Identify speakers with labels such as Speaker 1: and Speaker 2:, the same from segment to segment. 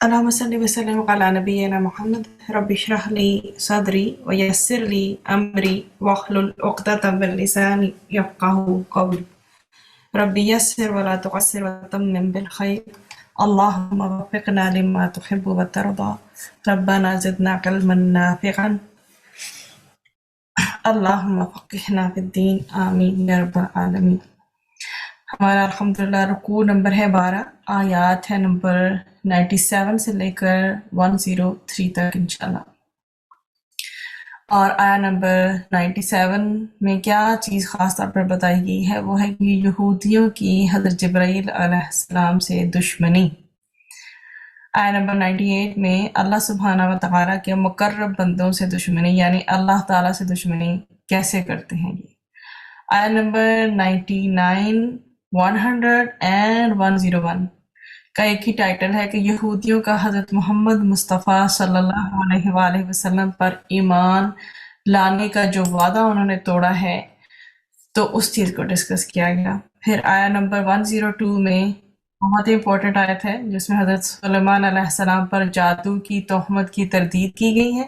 Speaker 1: اللهم صل وسلم على نبينا محمد رب اشرح لي صدري ويسر لي أمري واحلل عقدة من لساني يفقهوا قولي ربي يسر ولا تعسر وتمم بالخير اللهم وفقنا لما تحب وترضى ربنا زدنا علما نافعا اللهم فقهنا في الدين آمين يا رب العالمين۔ ہمارا الحمدللہ رکوع نمبر ہے 12، آیات ہے نمبر 97 سے لے کر 103 تک انشاءاللہ۔ اور آیا نمبر 97 میں کیا چیز خاص طور پر بتائی گئی ہے وہ ہے کہ یہودیوں کی حضرت جبرائیل علیہ السلام سے دشمنی۔ آیا نمبر 98 میں اللہ سبحانہ و تعالیٰ کے مقرب بندوں سے دشمنی، یعنی اللہ تعالیٰ سے دشمنی کیسے کرتے ہیں یہ۔ آیا نمبر 99، 100 and 101 کا ایک ہی ٹائٹل ہے کہ یہودیوں کا حضرت محمد مصطفیٰ صلی اللہ علیہ وآلہ وسلم پر ایمان لانے کا جو وعدہ انہوں نے توڑا ہے، تو اس چیز کو ڈسکس کیا گیا۔ پھر آیا نمبر 102 میں بہت ہی امپورٹنٹ آیت ہے جس میں حضرت سلیمان علیہ السلام پر جادو کی تہمت کی تردید کی گئی ہے۔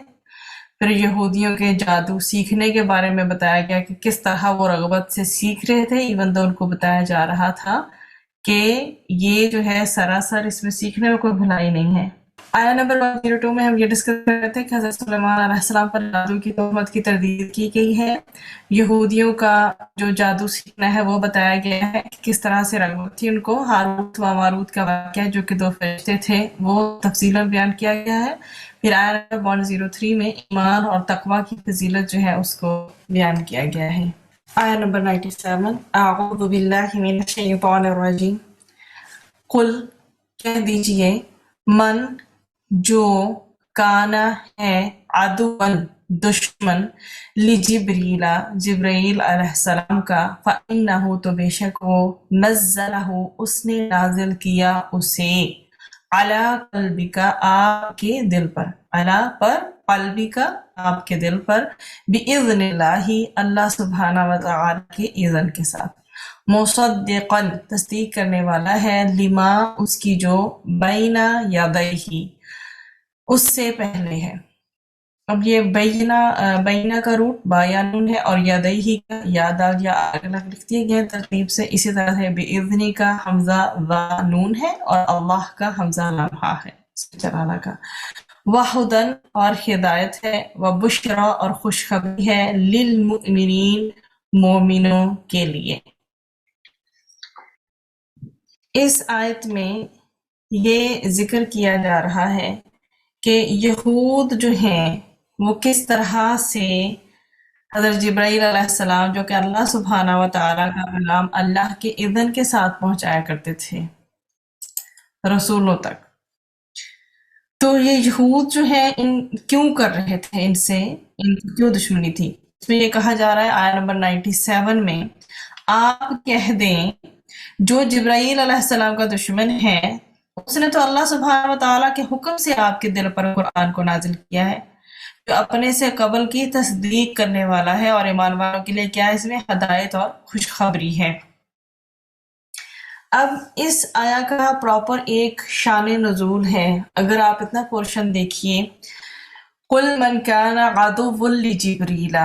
Speaker 1: پھر یہودیوں کے جادو سیکھنے کے بارے میں بتایا گیا کہ کس طرح وہ رغبت سے سیکھ رہے تھے، ایون تو ان کو بتایا جا رہا تھا کہ یہ جو ہے سراسر اس میں سیکھنے میں کوئی بھلائی نہیں ہے۔ آیا نمبر 102 میں ہم یہ ڈسکس کر رہے تھے کہ حضرت سلیمان علیہ السلام پر جادو کی تہمت کی تردید کی گئی ہے۔ یہودیوں کا جو جادو سیکھنا ہے وہ بتایا گیا ہے کہ کس طرح سے رغبت تھی ان کو۔ ہاروت و ماروت کا واقعہ جو کہ 2 فرشتے تھے وہ تفصیلاً بیان کیا گیا ہے۔ پھر آیا نمبر 103 میں ایمان اور تقوی کی فضیلت جو ہے اس کو بیان کیا گیا ہے۔ آیا نمبر 97، اعوذ باللہ من الشیطان الرجیم، قل کہہ دیجئے، من جو کانا ہے عدوً دشمن لجبریل جبرائیل علیہ السلام کا، فإنہ تو بے شک وہ نزلہ اس نے نازل کیا اسے، علی قلبک آپ کے دل پر، علی پر قلبک آپ کے دل پر، بإذن اللہ اللہ سبحانہ و تعالی کے اذن کے ساتھ، مصدقا تصدیق کرنے والا ہے، لما اس کی جو بین یدیہ اس سے پہلے ہے۔ اب یہ بینا کا روٹ با یا نون ہے اور یدیہ کا یا دال یا الگ الگ لکھ دیے گئے ترتیب سے۔ اسی طرح سے بِإِذْنِ کا حمزہ وا نون ہے اور اللہ کا حمزہ لمحہ ہے جلالہ کا۔ وَہُدًى اور ہدایت ہے، وَبُشْرَى اور خوشخبری ہے، لِلْمُؤْمِنِينَ مومنوں کے لیے۔ اس آیت میں یہ ذکر کیا جا رہا ہے کہ یہود جو ہیں وہ کس طرح سے حضرت جبرائیل علیہ السلام جو کہ اللہ سبحانہ و تعالیٰ کا کلام اللہ کے اذن کے ساتھ پہنچایا کرتے تھے رسولوں تک، تو یہ یہود جو ہیں کیوں کر رہے تھے ان سے، ان کی کیوں دشمنی تھی۔ اس میں یہ کہا جا رہا ہے آیت نمبر 97 میں، آپ کہہ دیں جو جبرائیل علیہ السلام کا دشمن ہے اس نے تو اللہ سبحانہ و تعالیٰ کے حکم سے آپ کے دل پر قرآن کو نازل کیا ہے، جو اپنے سے قبل کی تصدیق کرنے والا ہے، اور ایمان والوں کے لیے کیا ہے اس میں ہدایت اور خوشخبری ہے۔ اب اس آیا کا پراپر ایک شان نزول ہے، اگر آپ اتنا پورشن دیکھیے، قُلْ مَنْ كَانَ عَدُوًّا لِجِبْرِيلَ،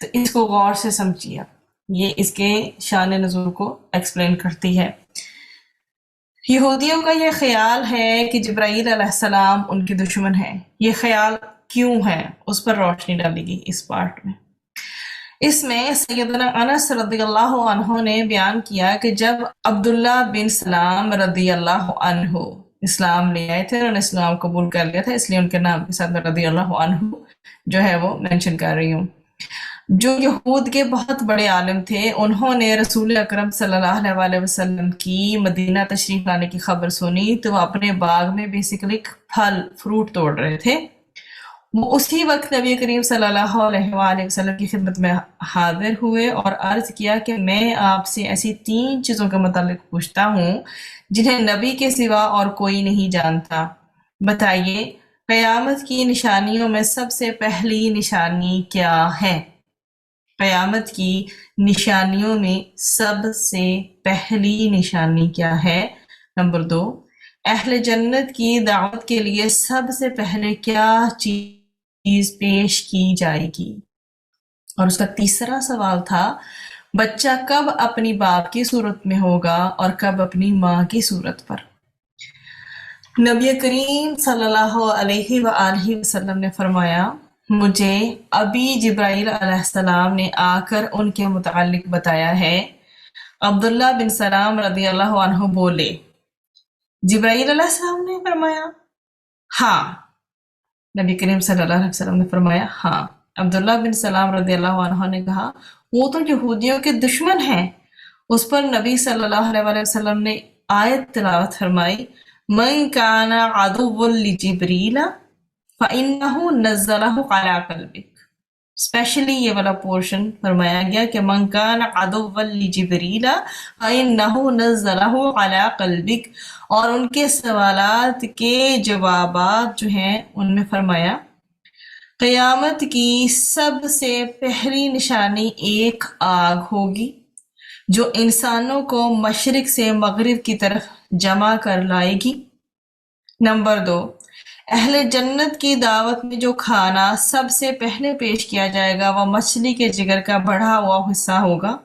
Speaker 1: تو اس کو غور سے سمجھیے، یہ اس کے شان نزول کو ایکسپلین کرتی ہے۔ یہودیوں کا یہ خیال ہے کہ جبرائیل علیہ السلام ان کے دشمن ہیں۔ یہ خیال کیوں ہے اس پر روشنی ڈالی گئی اس پارٹ میں۔ اس میں سیدنا انس رضی اللہ عنہ نے بیان کیا کہ جب عبداللہ بن سلام رضی اللہ عنہ اسلام لے آئے تھے، انہوں نے اسلام قبول کر لیا تھا، اس لیے ان کے نام کے ساتھ میں رضی اللہ عنہ جو ہے وہ مینشن کر رہی ہوں۔ جو یہود کے بہت بڑے عالم تھے، انہوں نے رسول اکرم صلی اللہ علیہ وسلم کی مدینہ تشریف لانے کی خبر سنی، تو وہ اپنے باغ میں بیسیکلی پھل فروٹ توڑ رہے تھے۔ وہ اسی وقت نبی کریم صلی اللہ علیہ وآلہ وسلم کی خدمت میں حاضر ہوئے اور عرض کیا کہ میں آپ سے ایسی 3 چیزوں کے متعلق پوچھتا ہوں جنہیں نبی کے سوا اور کوئی نہیں جانتا، بتائیے قیامت کی نشانیوں میں سب سے پہلی نشانی کیا ہے؟ قیامت کی نشانیوں میں سب سے پہلی نشانی کیا ہے؟ نمبر 2، اہل جنت کی دعوت کے لیے سب سے پہلے کیا چیز پیش کی جائے گی؟ اور اس کا تیسرا سوال تھا بچہ کب اپنی باپ کی صورت میں ہوگا اور کب اپنی ماں کی صورت پر؟ نبی کریم صلی اللہ علیہ وآلہ وسلم نے فرمایا مجھے ابھی جبرائیل علیہ السلام نے آ کر ان کے متعلق بتایا ہے۔ عبداللہ بن سلام رضی اللہ عنہ بولے جبرائیل علیہ السلام نے فرمایا ہاں۔ نبی کریم صلی اللہ علیہ وسلم نے فرمایا ہاں۔ عبداللہ بن سلام رضی اللہ عنہ نے کہا وہ تو یہودیوں کے دشمن ہیں۔ اس پر نبی صلی اللہ علیہ وسلم نے آیت تلاوت فرمائی من کان عدوا لجبریل فإنہ نزلہ علی قلبک۔ اسپیشلی یہ والا پورشن فرمایا گیا کہ من کان عدوا لجبریل فإنہ نزلہ علی قلبک، اور ان کے سوالات کے جوابات جو ہیں ان میں فرمایا قیامت کی سب سے پہلی نشانی ایک آگ ہوگی جو انسانوں کو مشرق سے مغرب کی طرف جمع کر لائے گی۔ نمبر 2، اہل جنت کی دعوت میں جو کھانا سب سے پہلے پیش کیا جائے گا وہ مچھلی کے جگر کا بڑھا ہوا حصہ ہوگا۔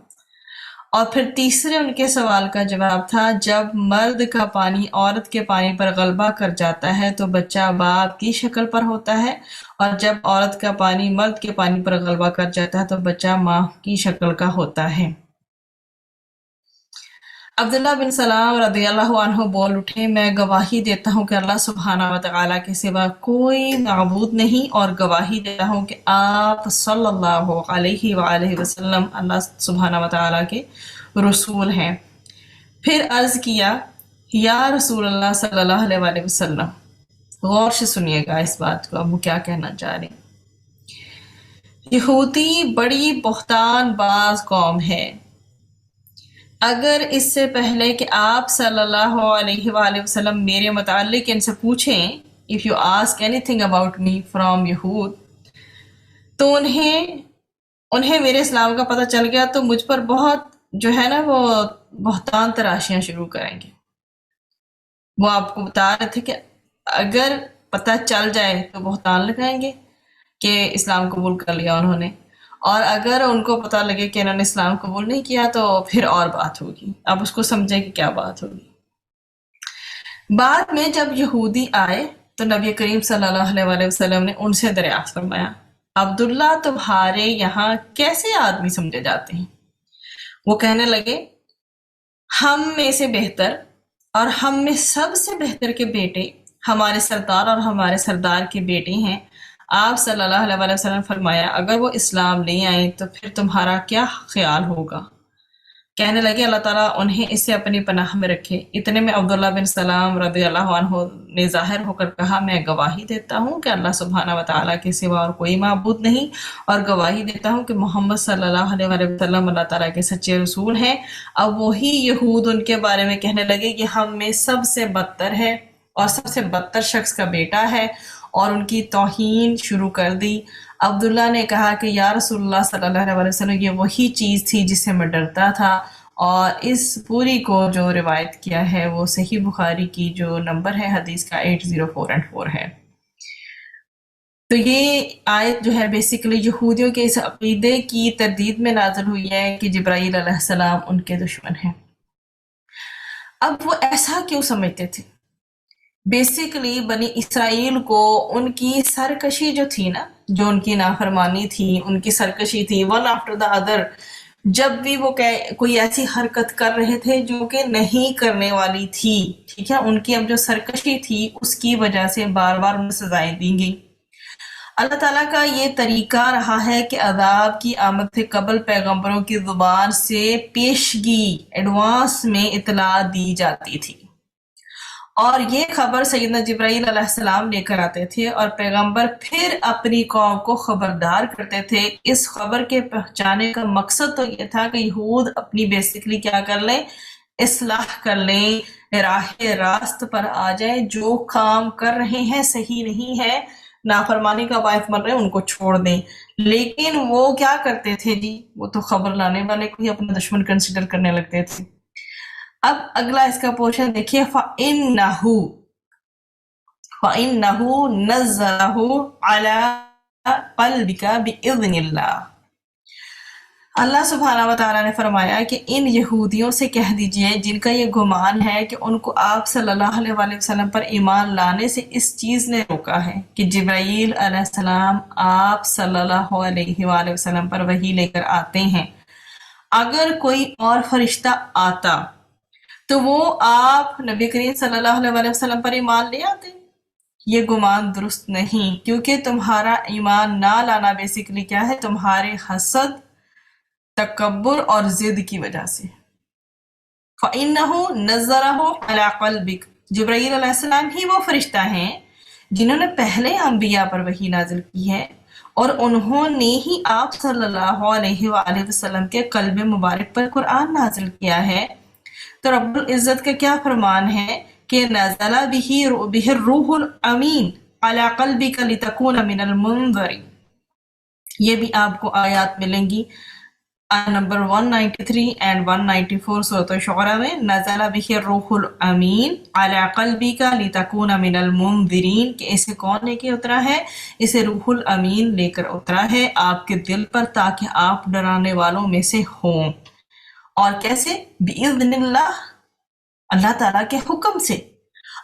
Speaker 1: اور پھر تیسرے ان کے سوال کا جواب تھا جب مرد کا پانی عورت کے پانی پر غلبہ کر جاتا ہے تو بچہ باپ کی شکل پر ہوتا ہے، اور جب عورت کا پانی مرد کے پانی پر غلبہ کر جاتا ہے تو بچہ ماں کی شکل کا ہوتا ہے۔ عبداللہ بن سلام رضی اللہ عنہ بول اٹھے میں گواہی دیتا ہوں کہ اللہ سبحانہ وتعالیٰ کے سوا کوئی معبود نہیں، اور گواہی دیتا ہوں کہ آپ صلی اللہ علیہ وآلہ وسلم اللہ سبحانہ وتعالیٰ کے رسول ہیں۔ پھر عرض کیا یا رسول اللہ صلی اللہ علیہ وآلہ وسلم، غور سے سنیے گا اس بات کو، اب وہ کیا کہنا چاہ رہے ہیں۔ یہودی بڑی بہتان باز قوم ہے، اگر اس سے پہلے کہ آپ صلی اللہ علیہ وآلہ وسلم میرے متعلق ان سے پوچھیں if you ask anything about me from یہود، تو انہیں میرے اسلام کا پتہ چل گیا تو مجھ پر بہت جو ہے نا وہ بہتان تراشیاں شروع کریں گے۔ وہ آپ کو بتا رہے تھے کہ اگر پتہ چل جائے تو بہتان لگائیں گے کہ اسلام قبول کر لیا انہوں نے، اور اگر ان کو پتہ لگے کہ انہوں نے اسلام قبول نہیں کیا تو پھر اور بات ہوگی۔ اب اس کو سمجھیں کہ کیا بات ہوگی۔ بعد میں جب یہودی آئے تو نبی کریم صلی اللہ علیہ وآلہ وسلم نے ان سے دریافت فرمایا عبداللہ تمہارے یہاں کیسے آدمی سمجھے جاتے ہیں؟ وہ کہنے لگے ہم میں سے بہتر اور ہم میں سب سے بہتر کے بیٹے ہمارے سردار اور ہمارے سردار کے بیٹے ہیں۔ آپ صلی اللہ علیہ وآلہ وسلم فرمایا اگر وہ اسلام لے آئیں تو پھر تمہارا کیا خیال ہوگا؟ کہنے لگے اللہ تعالیٰ انہیں اس سے اپنی پناہ میں رکھے۔ اتنے میں عبداللہ بن سلام رضی اللہ عنہ نے ظاہر ہو کر کہا میں گواہی دیتا ہوں کہ اللہ سبحانہ وتعالیٰ کے سوا اور کوئی معبود نہیں، اور گواہی دیتا ہوں کہ محمد صلی اللہ علیہ وآلہ وسلم اللہ تعالیٰ کے سچے رسول ہیں۔ اب وہی یہود ان کے بارے میں کہنے لگے کہ ہم میں سب سے بدتر ہے اور سب سے بدتر شخص کا بیٹا ہے، اور ان کی توہین شروع کر دی۔ عبداللہ نے کہا کہ یا رسول اللہ صلی اللہ علیہ وسلم یہ وہی چیز تھی جس سے میں ڈرتا تھا، اور اس پوری کو جو روایت کیا ہے وہ صحیح بخاری کی جو نمبر ہے حدیث کا 804 ہے۔ تو یہ آیت جو ہے بیسیکلی یہودیوں کے اس عقیدے کی تردید میں نازل ہوئی ہے کہ جبرائیل علیہ السلام ان کے دشمن ہیں۔ اب وہ ایسا کیوں سمجھتے تھے؟ بیسیکلی بنی اسرائیل کو ان کی سرکشی جو تھی نا، جو ان کی نافرمانی تھی، ان کی سرکشی تھی ون آفٹر دا ادر، جب بھی وہ کوئی ایسی حرکت کر رہے تھے جو کہ نہیں کرنے والی تھی، ٹھیک ہے، ان کی اب جو سرکشی تھی اس کی وجہ سے بار بار انہیں سزائیں دی گئی۔ اللہ تعالیٰ کا یہ طریقہ رہا ہے کہ عذاب کی آمد سے قبل پیغمبروں کی زبان سے پیشگی ایڈوانس میں اطلاع دی جاتی تھی، اور یہ خبر سیدنا جبرائیل علیہ السلام لے کر آتے تھے، اور پیغمبر پھر اپنی قوم کو خبردار کرتے تھے۔ اس خبر کے پہنچانے کا مقصد تو یہ تھا کہ یہود اپنی بیسکلی کیا کر لیں، اصلاح کر لیں، راہ راست پر آ جائیں، جو کام کر رہے ہیں صحیح نہیں ہے، نافرمانی کا باعث بن رہے ہیں، ان کو چھوڑ دیں۔ لیکن وہ کیا کرتے تھے جی، وہ تو خبر لانے والے کو ہی اپنا دشمن کنسیڈر کرنے لگتے تھے۔ اب اگلا اس کا پورشن دیکھیے، فَإِنَّهُ نَزَّلَهُ عَلَىٰ قَلْبِكَ بِإِذْنِ اللَّهِ۔ اللہ سبحانہ وتعالیٰ نے فرمایا کہ ان یہودیوں سے کہہ دیجئے جن کا یہ گمان ہے کہ ان کو آپ صلی اللہ علیہ وآلہ وسلم پر ایمان لانے سے اس چیز نے روکا ہے کہ جبرائیل علیہ السلام آپ صلی اللہ علیہ وآلہ وسلم پر وحی لے کر آتے ہیں، اگر کوئی اور فرشتہ آتا تو وہ آپ نبی کریم صلی اللہ علیہ وآلہ وسلم پر ایمان لے آتے۔ یہ گمان درست نہیں، کیونکہ تمہارا ایمان نہ لانا بیسیکلی کیا ہے؟ تمہارے حسد، تکبر اور ضد کی وجہ سے۔ فَإِنَّهُ نَزَّلَهُ عَلَىٰ قَلْبِكَ، جبرائیل علیہ السلام ہی وہ فرشتہ ہیں جنہوں نے پہلے انبیاء پر وحی نازل کی ہے، اور انہوں نے ہی آپ صلی اللہ علیہ وآلہ وسلم کے قلب مبارک پر قرآن نازل کیا ہے۔ تو رب العزت کا کیا فرمان ہے کہ نزل بہ الروح الامین علی قلبک لتکون من المنذرین۔ یہ بھی آپ کو آیات ملیں گی نمبر 193 اینڈ 194 سورۃ الشعراء میں، نزل بہ الروح الامین علی قلبک لتکون من المنذرین، کہ اسے کون لے کے اترا ہے؟ اسے روح الامین لے کر اترا ہے آپ کے دل پر، تاکہ آپ ڈرانے والوں میں سے ہوں۔ اور کیسے؟ بِإِذْنِ اللہ، اللہ تعالیٰ کے حکم سے۔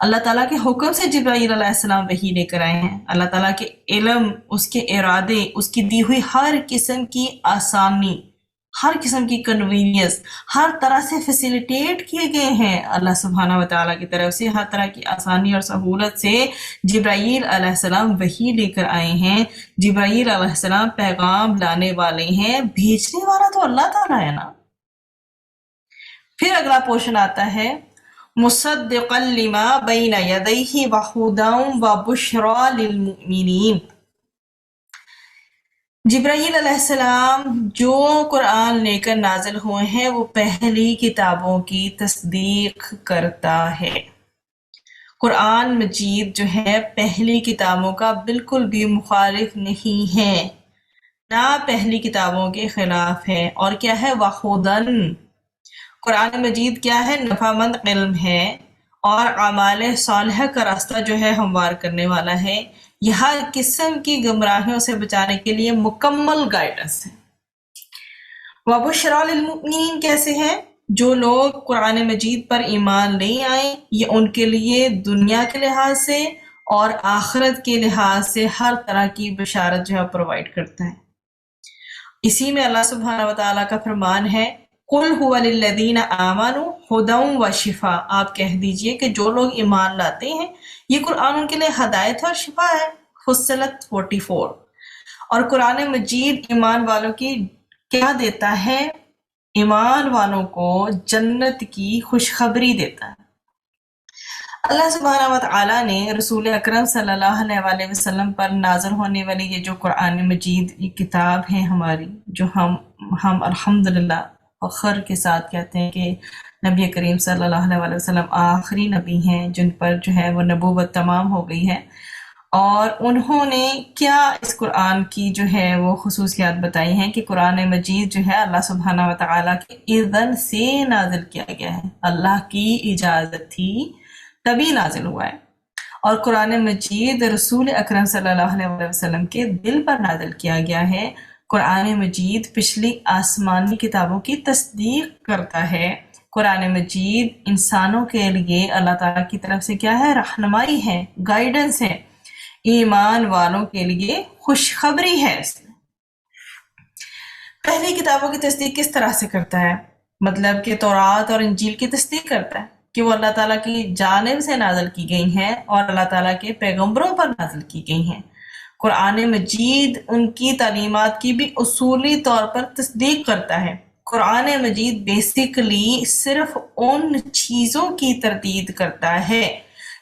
Speaker 1: اللہ تعالیٰ کے حکم سے جبرائیل علیہ السلام وحی لے کر آئے ہیں۔ اللہ تعالیٰ کے علم، اس کے ارادے، اس کی دی ہوئی ہر قسم کی آسانی، ہر قسم کی کنوینئنس، ہر طرح سے فیسیلیٹیٹ کیے گئے ہیں اللہ سبحانہ وتعالیٰ کی طرف سے، ہر طرح کی آسانی اور سہولت سے جبرائیل علیہ السلام وحی لے کر آئے ہیں۔ جبرائیل علیہ السلام پیغام لانے والے ہیں، بھیجنے والا تو اللہ تعالیٰ ہے نا۔ پھر اگلا پورشن آتا ہے، مصدقا لما بین یدیہ وہدی وبشری للمؤمنین۔ جبرائیل علیہ السلام جو قرآن لے کر نازل ہوئے ہیں وہ پہلی کتابوں کی تصدیق کرتا ہے۔ قرآن مجید جو ہے پہلی کتابوں کا بالکل بھی مخالف نہیں ہے، نہ پہلی کتابوں کے خلاف ہے، اور کیا ہے؟ وہدن، قرآن مجید کیا ہے؟ نفع مند علم ہے، اور اعمال صالحہ کا راستہ جو ہے ہموار کرنے والا ہے۔ یہ ہر قسم کی گمراہیوں سے بچانے کے لیے مکمل گائیڈنس ہے۔ وَبُشْرَىٰ لِلْمُؤْمِنِينَ کیسے ہیں؟ جو لوگ قرآن مجید پر ایمان لے آئیں، یہ ان کے لیے دنیا کے لحاظ سے اور آخرت کے لحاظ سے ہر طرح کی بشارت جو ہے پرووائڈ کرتا ہے۔ اسی میں اللہ سبحانہ وتعالیٰ کا فرمان ہے، قُلْ هُوَ لِلَّذِينَ آمَنُوا هُدًى وَشِفَاء، آپ کہہ دیجئے کہ جو لوگ ایمان لاتے ہیں یہ قرآن ان کے لیے ہدایت اور شفا ہے۔ فصلت 44۔ اور قرآن مجید ایمان والوں کی کیا دیتا ہے؟ ایمان والوں کو جنت کی خوشخبری دیتا ہے۔ اللہ سبحانہ وتعالیٰ نے رسول اکرم صلی اللہ علیہ وآلہ وسلم پر نازل ہونے والی یہ جو قرآن مجید یہ کتاب ہے ہماری، جو ہم الحمدللہ فخر کے ساتھ کہتے ہیں کہ نبی کریم صلی اللہ علیہ وآلہ وسلم آخری نبی ہیں جن پر جو ہے وہ نبوت تمام ہو گئی ہے، اور انہوں نے کیا اس قرآن کی جو ہے وہ خصوصیات بتائی ہیں کہ قرآن مجید جو ہے اللہ سبحانہ وتعالیٰ کے اذن سے نازل کیا گیا ہے، اللہ کی اجازت تھی تبھی نازل ہوا ہے، اور قرآن مجید رسول اکرم صلی اللہ علیہ وسلم کے دل پر نازل کیا گیا ہے۔ قرآن مجید پچھلی آسمانی کتابوں کی تصدیق کرتا ہے۔ قرآن مجید انسانوں کے لیے اللہ تعالیٰ کی طرف سے کیا ہے؟ رہنمائی ہے، گائیڈنس ہے، ایمان والوں کے لیے خوشخبری ہے۔ اس میں پہلی کتابوں کی تصدیق کس طرح سے کرتا ہے؟ مطلب کہ تورات اور انجیل کی تصدیق کرتا ہے کہ وہ اللہ تعالیٰ کی جانب سے نازل کی گئی ہیں اور اللہ تعالیٰ کے پیغمبروں پر نازل کی گئی ہیں۔ قرآن مجید ان کی تعلیمات کی بھی اصولی طور پر تصدیق کرتا ہے۔ قرآن مجید بیسیکلی صرف ان چیزوں کی تردید کرتا ہے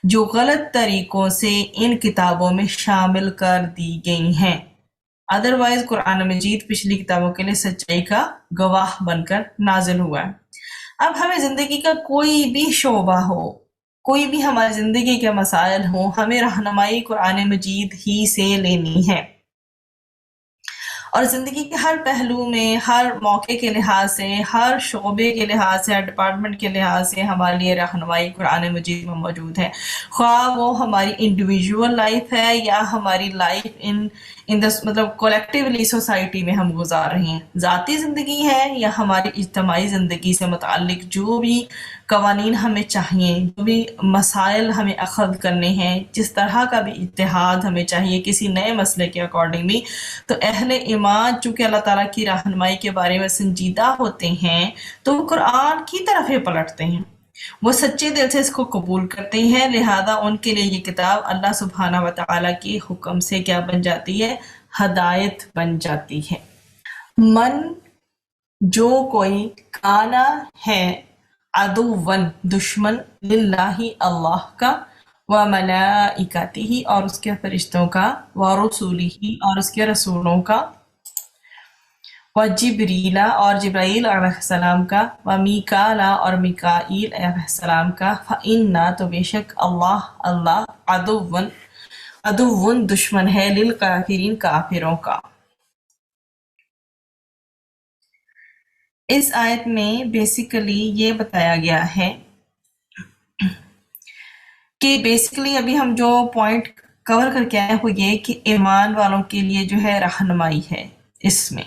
Speaker 1: جو غلط طریقوں سے ان کتابوں میں شامل کر دی گئی ہیں۔ ادروائز قرآن مجید پچھلی کتابوں کے لیے سچائی کا گواہ بن کر نازل ہوا ہے۔ اب ہمیں زندگی کا کوئی بھی شعبہ ہو، کوئی بھی ہماری زندگی کے مسائل ہوں، ہمیں رہنمائی قرآن مجید ہی سے لینی ہے۔ اور زندگی کے ہر پہلو میں، ہر موقع کے لحاظ سے، ہر شعبے کے لحاظ سے، ہر ڈپارٹمنٹ کے لحاظ سے ہمارے لیے رہنمائی قرآن مجید میں موجود ہے، خواہ وہ ہماری انڈیویجول لائف ہے یا ہماری لائف مطلب کولیکٹیولی سوسائٹی میں ہم گزار رہے ہیں، ذاتی زندگی ہے یا ہماری اجتماعی زندگی سے متعلق جو بھی قوانین ہمیں چاہیے، جو بھی مسائل ہمیں اخذ کرنے ہیں، جس طرح کا بھی اتحاد ہمیں چاہیے کسی نئے مسئلے کے اکارڈنگ بھی، تو اہل ایمان چونکہ اللہ تعالیٰ کی رہنمائی کے بارے میں سنجیدہ ہوتے ہیں تو وہ قرآن کی طرف ہی پلٹتے ہیں، وہ سچے دل سے اس کو قبول کرتے ہیں، لہذا ان کے لیے یہ کتاب اللہ سبحانہ و تعالیٰ کی حکم سے کیا بن جاتی ہے؟ ہدایت بن جاتی ہے۔ من جو کوئی کانا ہے عدوً دشمن للہ اللہ کا، وملائکتہ اور اس کے فرشتوں کا، ورسولہ اور اس کے رسولوں کا، وجبریل اور جبرائیل علیہ السلام کا، ومیکالا اور میکائیل علیہ السلام کا، فإنا تو بے شک اللہ عدوً دشمن ہے، للکافرین کافروں کا۔ اس آیت میں بیسیکلی یہ بتایا گیا ہے کہ بیسیکلی ابھی ہم جو پوائنٹ کور کر کے آئے وہ یہ کہ ایمان والوں کے لیے جو ہے رہنمائی ہے اس میں،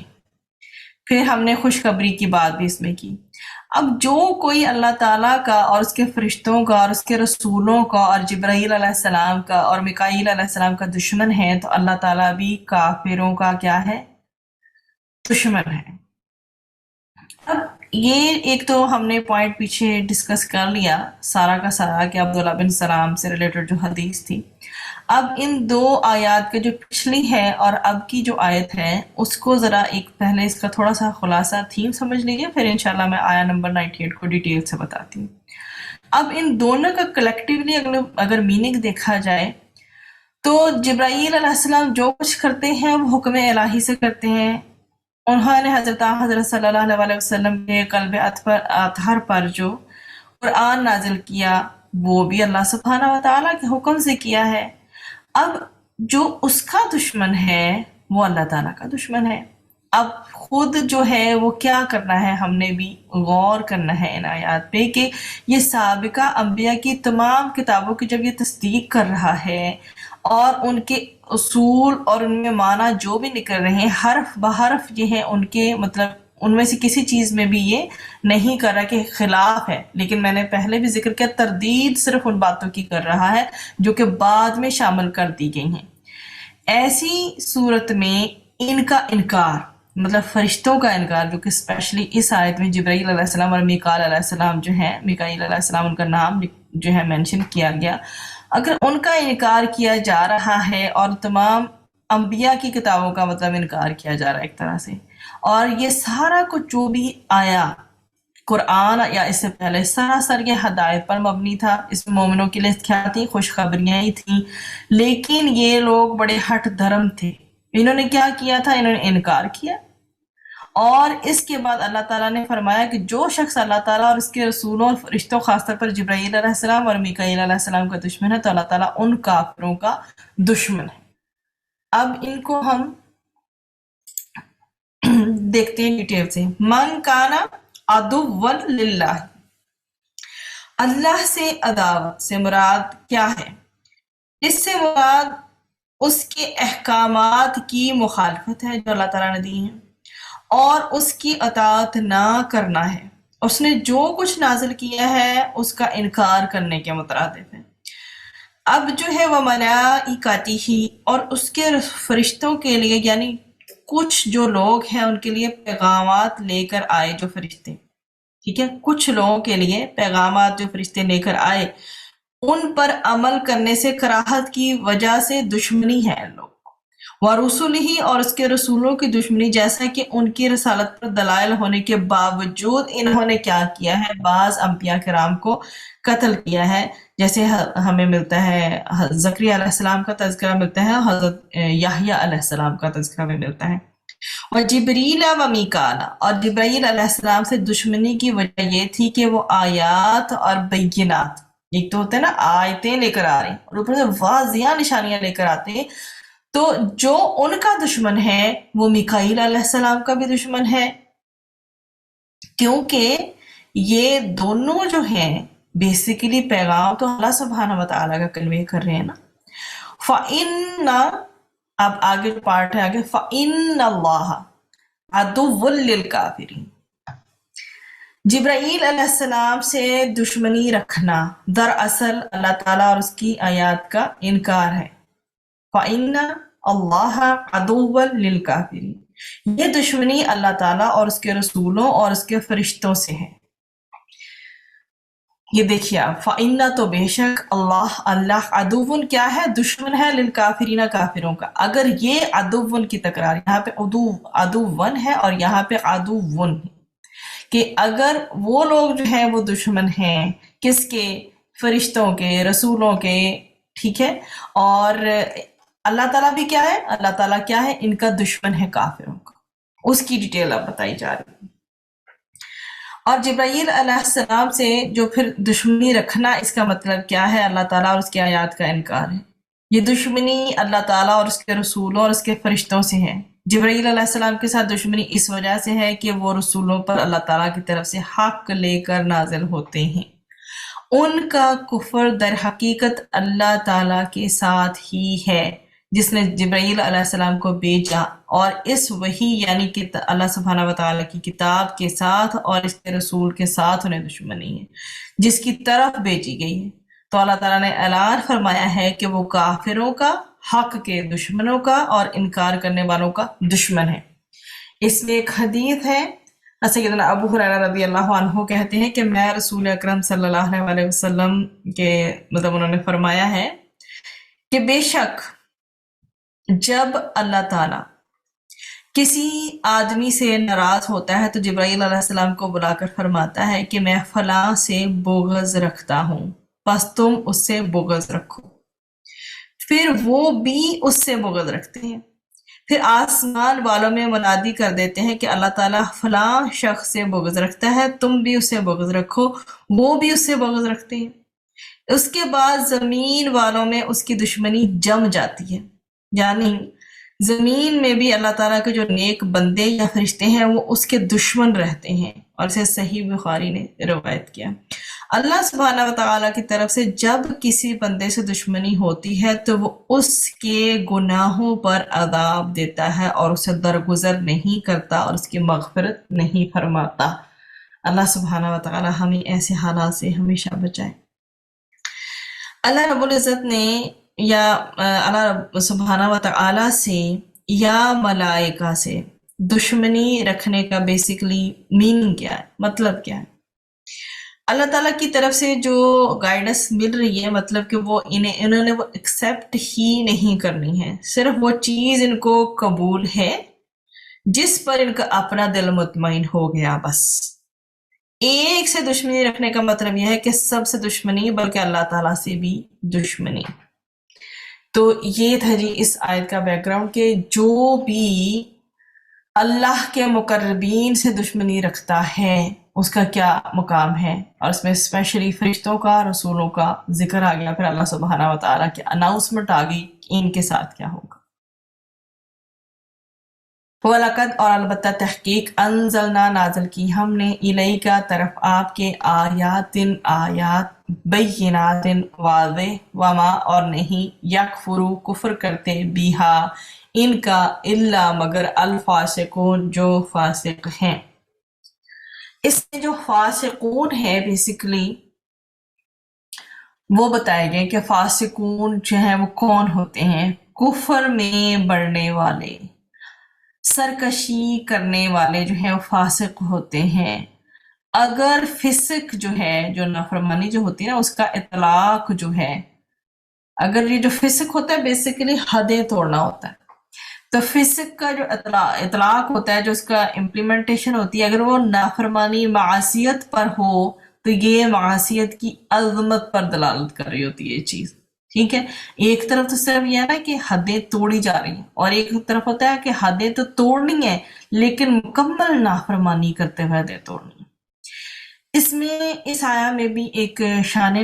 Speaker 1: پھر ہم نے خوشخبری کی بات بھی اس میں کی۔ اب جو کوئی اللہ تعالیٰ کا اور اس کے فرشتوں کا اور اس کے رسولوں کا اور جبرائیل علیہ السلام کا اور میکائیل علیہ السلام کا دشمن ہے تو اللہ تعالیٰ بھی کافروں کا کیا ہے؟ دشمن ہے۔ اب یہ ایک تو ہم نے پوائنٹ پیچھے ڈسکس کر لیا سارا کا سارا کہ عبداللہ بن سلام سے ریلیٹڈ جو حدیث تھی۔ اب ان دو آیات کے جو پچھلی ہے اور اب کی جو آیت ہے اس کو ذرا ایک پہلے اس کا تھوڑا سا خلاصہ تھیم سمجھ لیجیے، پھر انشاءاللہ میں آیا نمبر 98 کو ڈیٹیل سے بتاتی ہوں۔ اب ان دونوں کا کلیکٹیولی اگر میننگ دیکھا جائے تو جبرائیل علیہ السلام جو کچھ کرتے ہیں وہ حکم الہی سے کرتے ہیں، انہوں نے حضرت صلی اللہ علیہ وسلم کے قلب اطہر پر جو قرآن نازل کیا وہ بھی اللہ سبحانہ و تعالیٰ کے حکم سے کیا ہے۔ اب جو اس کا دشمن ہے وہ اللہ تعالیٰ کا دشمن ہے۔ اب خود جو ہے وہ کیا کرنا ہے، ہم نے بھی غور کرنا ہے ان آیات پہ کہ یہ سابقہ انبیاء کی تمام کتابوں کی جب یہ تصدیق کر رہا ہے اور ان کے اصول اور ان میں معنی جو بھی نکل رہے ہیں حرف بحرف یہ ہے ان کے مطلب ان میں سے کسی چیز میں بھی یہ نہیں کر رہا کہ خلاف ہے، لیکن میں نے پہلے بھی ذکر کیا تردید صرف ان باتوں کی کر رہا ہے جو کہ بعد میں شامل کر دی گئی ہیں۔ ایسی صورت میں ان کا انکار مطلب فرشتوں کا انکار جو کہ اسپیشلی اس آیت میں جبرائیل علیہ السلام اور میکائیل علیہ السلام جو ہیں، میکائیل علیہ السلام ان کا نام جو ہے مینشن کیا گیا، اگر ان کا انکار کیا جا رہا ہے اور تمام انبیاء کی کتابوں کا مطلب انکار کیا جا رہا ہے ایک طرح سے، اور یہ سارا کچھ جو بھی آیا قرآن یا اس سے پہلے سراسر یہ ہدایت پر مبنی تھا، اس میں مومنوں کے لیے کیا تھی؟ خوشخبریاں ہی تھیں، لیکن یہ لوگ بڑے ہٹ دھرم تھے، انہوں نے کیا کیا تھا؟ انہوں نے انکار کیا، اور اس کے بعد اللہ تعالیٰ نے فرمایا کہ جو شخص اللہ تعالیٰ اور اس کے رسولوں اور فرشتوں خاص طور پر جبرائیل علیہ السلام اور میکائیل علیہ السلام کا دشمن ہے تو اللہ تعالیٰ ان کافروں کا دشمن ہے۔ اب ان کو ہم دیکھتے ہیں ڈیٹیل سے۔ من کانا عدو للہ، اللہ سے عداوت سے مراد کیا ہے؟ اس سے مراد اس کے احکامات کی مخالفت ہے جو اللہ تعالیٰ نے دی ہیں، اور اس کی اطاعت نہ کرنا ہے، اس نے جو کچھ نازل کیا ہے اس کا انکار کرنے کے مترادف ہے۔ اب جو ہے وہ ملائکتہ اور اس کے فرشتوں کے لیے، یعنی کچھ جو لوگ ہیں ان کے لیے پیغامات لے کر آئے جو فرشتے، ٹھیک ہے، کچھ لوگوں کے لیے پیغامات جو فرشتے لے کر آئے ان پر عمل کرنے سے کراہت کی وجہ سے دشمنی ہے ان لوگ، ورسولہ اور اس کے رسولوں کی دشمنی، جیسا کہ ان کی رسالت پر دلائل ہونے کے باوجود انہوں نے کیا کیا ہے؟ بعض انبیاء کرام کو قتل کیا ہے، جیسے ہمیں ملتا ہے زکریا علیہ السلام کا تذکرہ ملتا ہے، حضرت یحییٰ علیہ السلام کا تذکرہ بھی ملتا ہے۔ وجبریل و میکالا اور جبرائیل علیہ السلام سے دشمنی کی وجہ یہ تھی کہ وہ آیات اور بینات، ایک تو ہوتا ہے نا آیتیں لے کر آ رہے ہیں اور اوپر سے واضح نشانیاں لے کر آتے ہیں، تو جو ان کا دشمن ہے وہ میکائیل علیہ السلام کا بھی دشمن ہے، کیونکہ یہ دونوں جو ہیں بیسیکلی پیغام تو اللہ سبحانہ وتعالیٰ کا کنوے کر رہے ہیں نا۔ فَإِنَّ، اب آگے جو پارٹ ہے آگے، فَإِنَّ اللَّهَ عَدُوٌّ لِلْكَافِرِينَ، جبرائیل علیہ السلام سے دشمنی رکھنا دراصل اللہ تعالیٰ اور اس کی آیات کا انکار ہے۔ فَإِنَّ اللَّهَ عَدُوٌّ لِلْكَافِرِينَ، یہ دشمنی اللہ تعالیٰ اور اس کے رسولوں اور اس کے فرشتوں سے ہے۔ یہ دیکھیے آپ، فَإِنَّ تو بے شک، اللہ عدوٌ کیا ہے؟ دشمن ہے، للکافرین کافروں کا۔ اگر یہ عدوٌ کی تکرار، یہاں پہ عدوٌ ہے اور یہاں پہ عدوٌ ہے، کہ اگر وہ لوگ جو ہیں وہ دشمن ہیں کس کے؟ فرشتوں کے، رسولوں کے، ٹھیک ہے، اور اللہ تعالیٰ بھی کیا ہے؟ اللہ تعالیٰ کیا ہے؟ ان کا دشمن ہے کافروں کا۔ اس کی ڈیٹیل اب بتائی جا رہی ہے۔ اور جبرائیل علیہ السلام سے جو پھر دشمنی رکھنا، اس کا مطلب کیا ہے؟ اللہ تعالیٰ اور اس کی آیات کا انکار ہے۔ یہ دشمنی اللہ تعالیٰ اور اس کے رسولوں اور اس کے فرشتوں سے ہے۔ جبرائیل علیہ السلام کے ساتھ دشمنی اس وجہ سے ہے کہ وہ رسولوں پر اللہ تعالیٰ کی طرف سے حق لے کر نازل ہوتے ہیں۔ ان کا کفر در حقیقت اللہ تعالیٰ کے ساتھ ہی ہے جس نے جبرائیل علیہ السلام کو بھیجا، اور اس وحی یعنی کہ اللہ سبحانہ وتعالیٰ کی کتاب کے ساتھ اور اس کے رسول کے ساتھ انہیں دشمنی ہے جس کی طرف بھیجی گئی ہے۔ تو اللہ تعالیٰ نے اعلان فرمایا ہے کہ وہ کافروں کا، حق کے دشمنوں کا اور انکار کرنے والوں کا دشمن ہے۔ اس میں ایک حدیث ہے، سیدنا ابو ہریرہ رضی اللہ عنہ کہتے ہیں کہ میں رسول اکرم صلی اللہ علیہ وسلم کے انہوں نے فرمایا ہے کہ بے شک جب اللہ تعالیٰ کسی آدمی سے ناراض ہوتا ہے تو جبرائیل علیہ السلام کو بلا کر فرماتا ہے کہ میں فلاں سے بغض رکھتا ہوں، بس تم اس سے بغض رکھو۔ پھر وہ بھی اس سے بغض رکھتے ہیں، پھر آسمان والوں میں منادی کر دیتے ہیں کہ اللہ تعالیٰ فلاں شخص سے بغض رکھتا ہے، تم بھی اس سے بغض رکھو، وہ بھی اس سے بغض رکھتے ہیں۔ اس کے بعد زمین والوں میں اس کی دشمنی جم جاتی ہے، یعنی زمین میں بھی اللہ تعالیٰ کے جو نیک بندے یا فرشتے ہیں وہ اس کے دشمن رہتے ہیں، اور اسے صحیح بخاری نے روایت کیا۔ اللہ سبحانہ وتعالیٰ کی طرف سے جب کسی بندے سے دشمنی ہوتی ہے تو وہ اس کے گناہوں پر عذاب دیتا ہے اور اسے درگزر نہیں کرتا اور اس کی مغفرت نہیں فرماتا۔ اللہ سبحانہ وتعالیٰ ہمیں ایسے حالات سے ہمیشہ بچائے۔ اللہ رب العزت نے یا اللہ رب سبحانہ وتعالیٰ سے یا ملائکہ سے دشمنی رکھنے کا بیسیکلی میننگ کیا ہے، مطلب کیا ہے؟ اللہ تعالیٰ کی طرف سے جو گائیڈنس مل رہی ہے، مطلب کہ وہ انہوں نے وہ ایکسیپٹ ہی نہیں کرنی ہے، صرف وہ چیز ان کو قبول ہے جس پر ان کا اپنا دل مطمئن ہو گیا۔ بس ایک سے دشمنی رکھنے کا مطلب یہ ہے کہ سب سے دشمنی، بلکہ اللہ تعالیٰ سے بھی دشمنی۔ تو یہ تھا جی اس آیت کا بیک گراؤنڈ کہ جو بھی اللہ کے مقربین سے دشمنی رکھتا ہے اس کا کیا مقام ہے، اور اس میں اسپیشلی فرشتوں کا، رسولوں کا ذکر آ گیا، پھر اللہ سبحانہ وتعالیٰ کی اناؤنسمنٹ آ گئی کہ ان کے ساتھ کیا ہوگا۔ وَلَقَدْ، اور البتہ تحقیق، انزلنا نازل کی ہم نے، الیک طرف آپ کے، آیات بینات واضح، وما اور نہیں، یکفرو کفر کرتے، بیہا ان کا، الا مگر، الفاسقون جو فاسق ہیں۔ اس میں جو فاسقون ہے بیسیکلی وہ بتائے گئے کہ فاسقون جو ہیں وہ کون ہوتے ہیں؟ کفر میں بڑھنے والے، سرکشی کرنے والے جو ہیں وہ فاسق ہوتے ہیں۔ اگر فسق جو ہے، جو نافرمانی جو ہوتی ہے نا، اس کا اطلاق جو ہے، اگر یہ جو فسق ہوتا ہے بیسیکلی حدیں توڑنا ہوتا ہے، تو فسق کا جو اطلاق ہوتا ہے، جو اس کا امپلیمنٹیشن ہوتی ہے، اگر وہ نافرمانی معصیت پر ہو تو یہ معصیت کی عظمت پر دلالت کر رہی ہوتی ہے یہ چیز، ٹھیک ہے۔ ایک طرف تو صرف یہ ہے نا کہ حدیں توڑی جا رہی ہیں، اور ایک طرف ہوتا ہے کہ حدیں تو توڑنی ہیں لیکن مکمل نافرمانی کرتے ہوئے حدیں توڑنی ہیں۔ اس میں اس آیا میں بھی ایک شان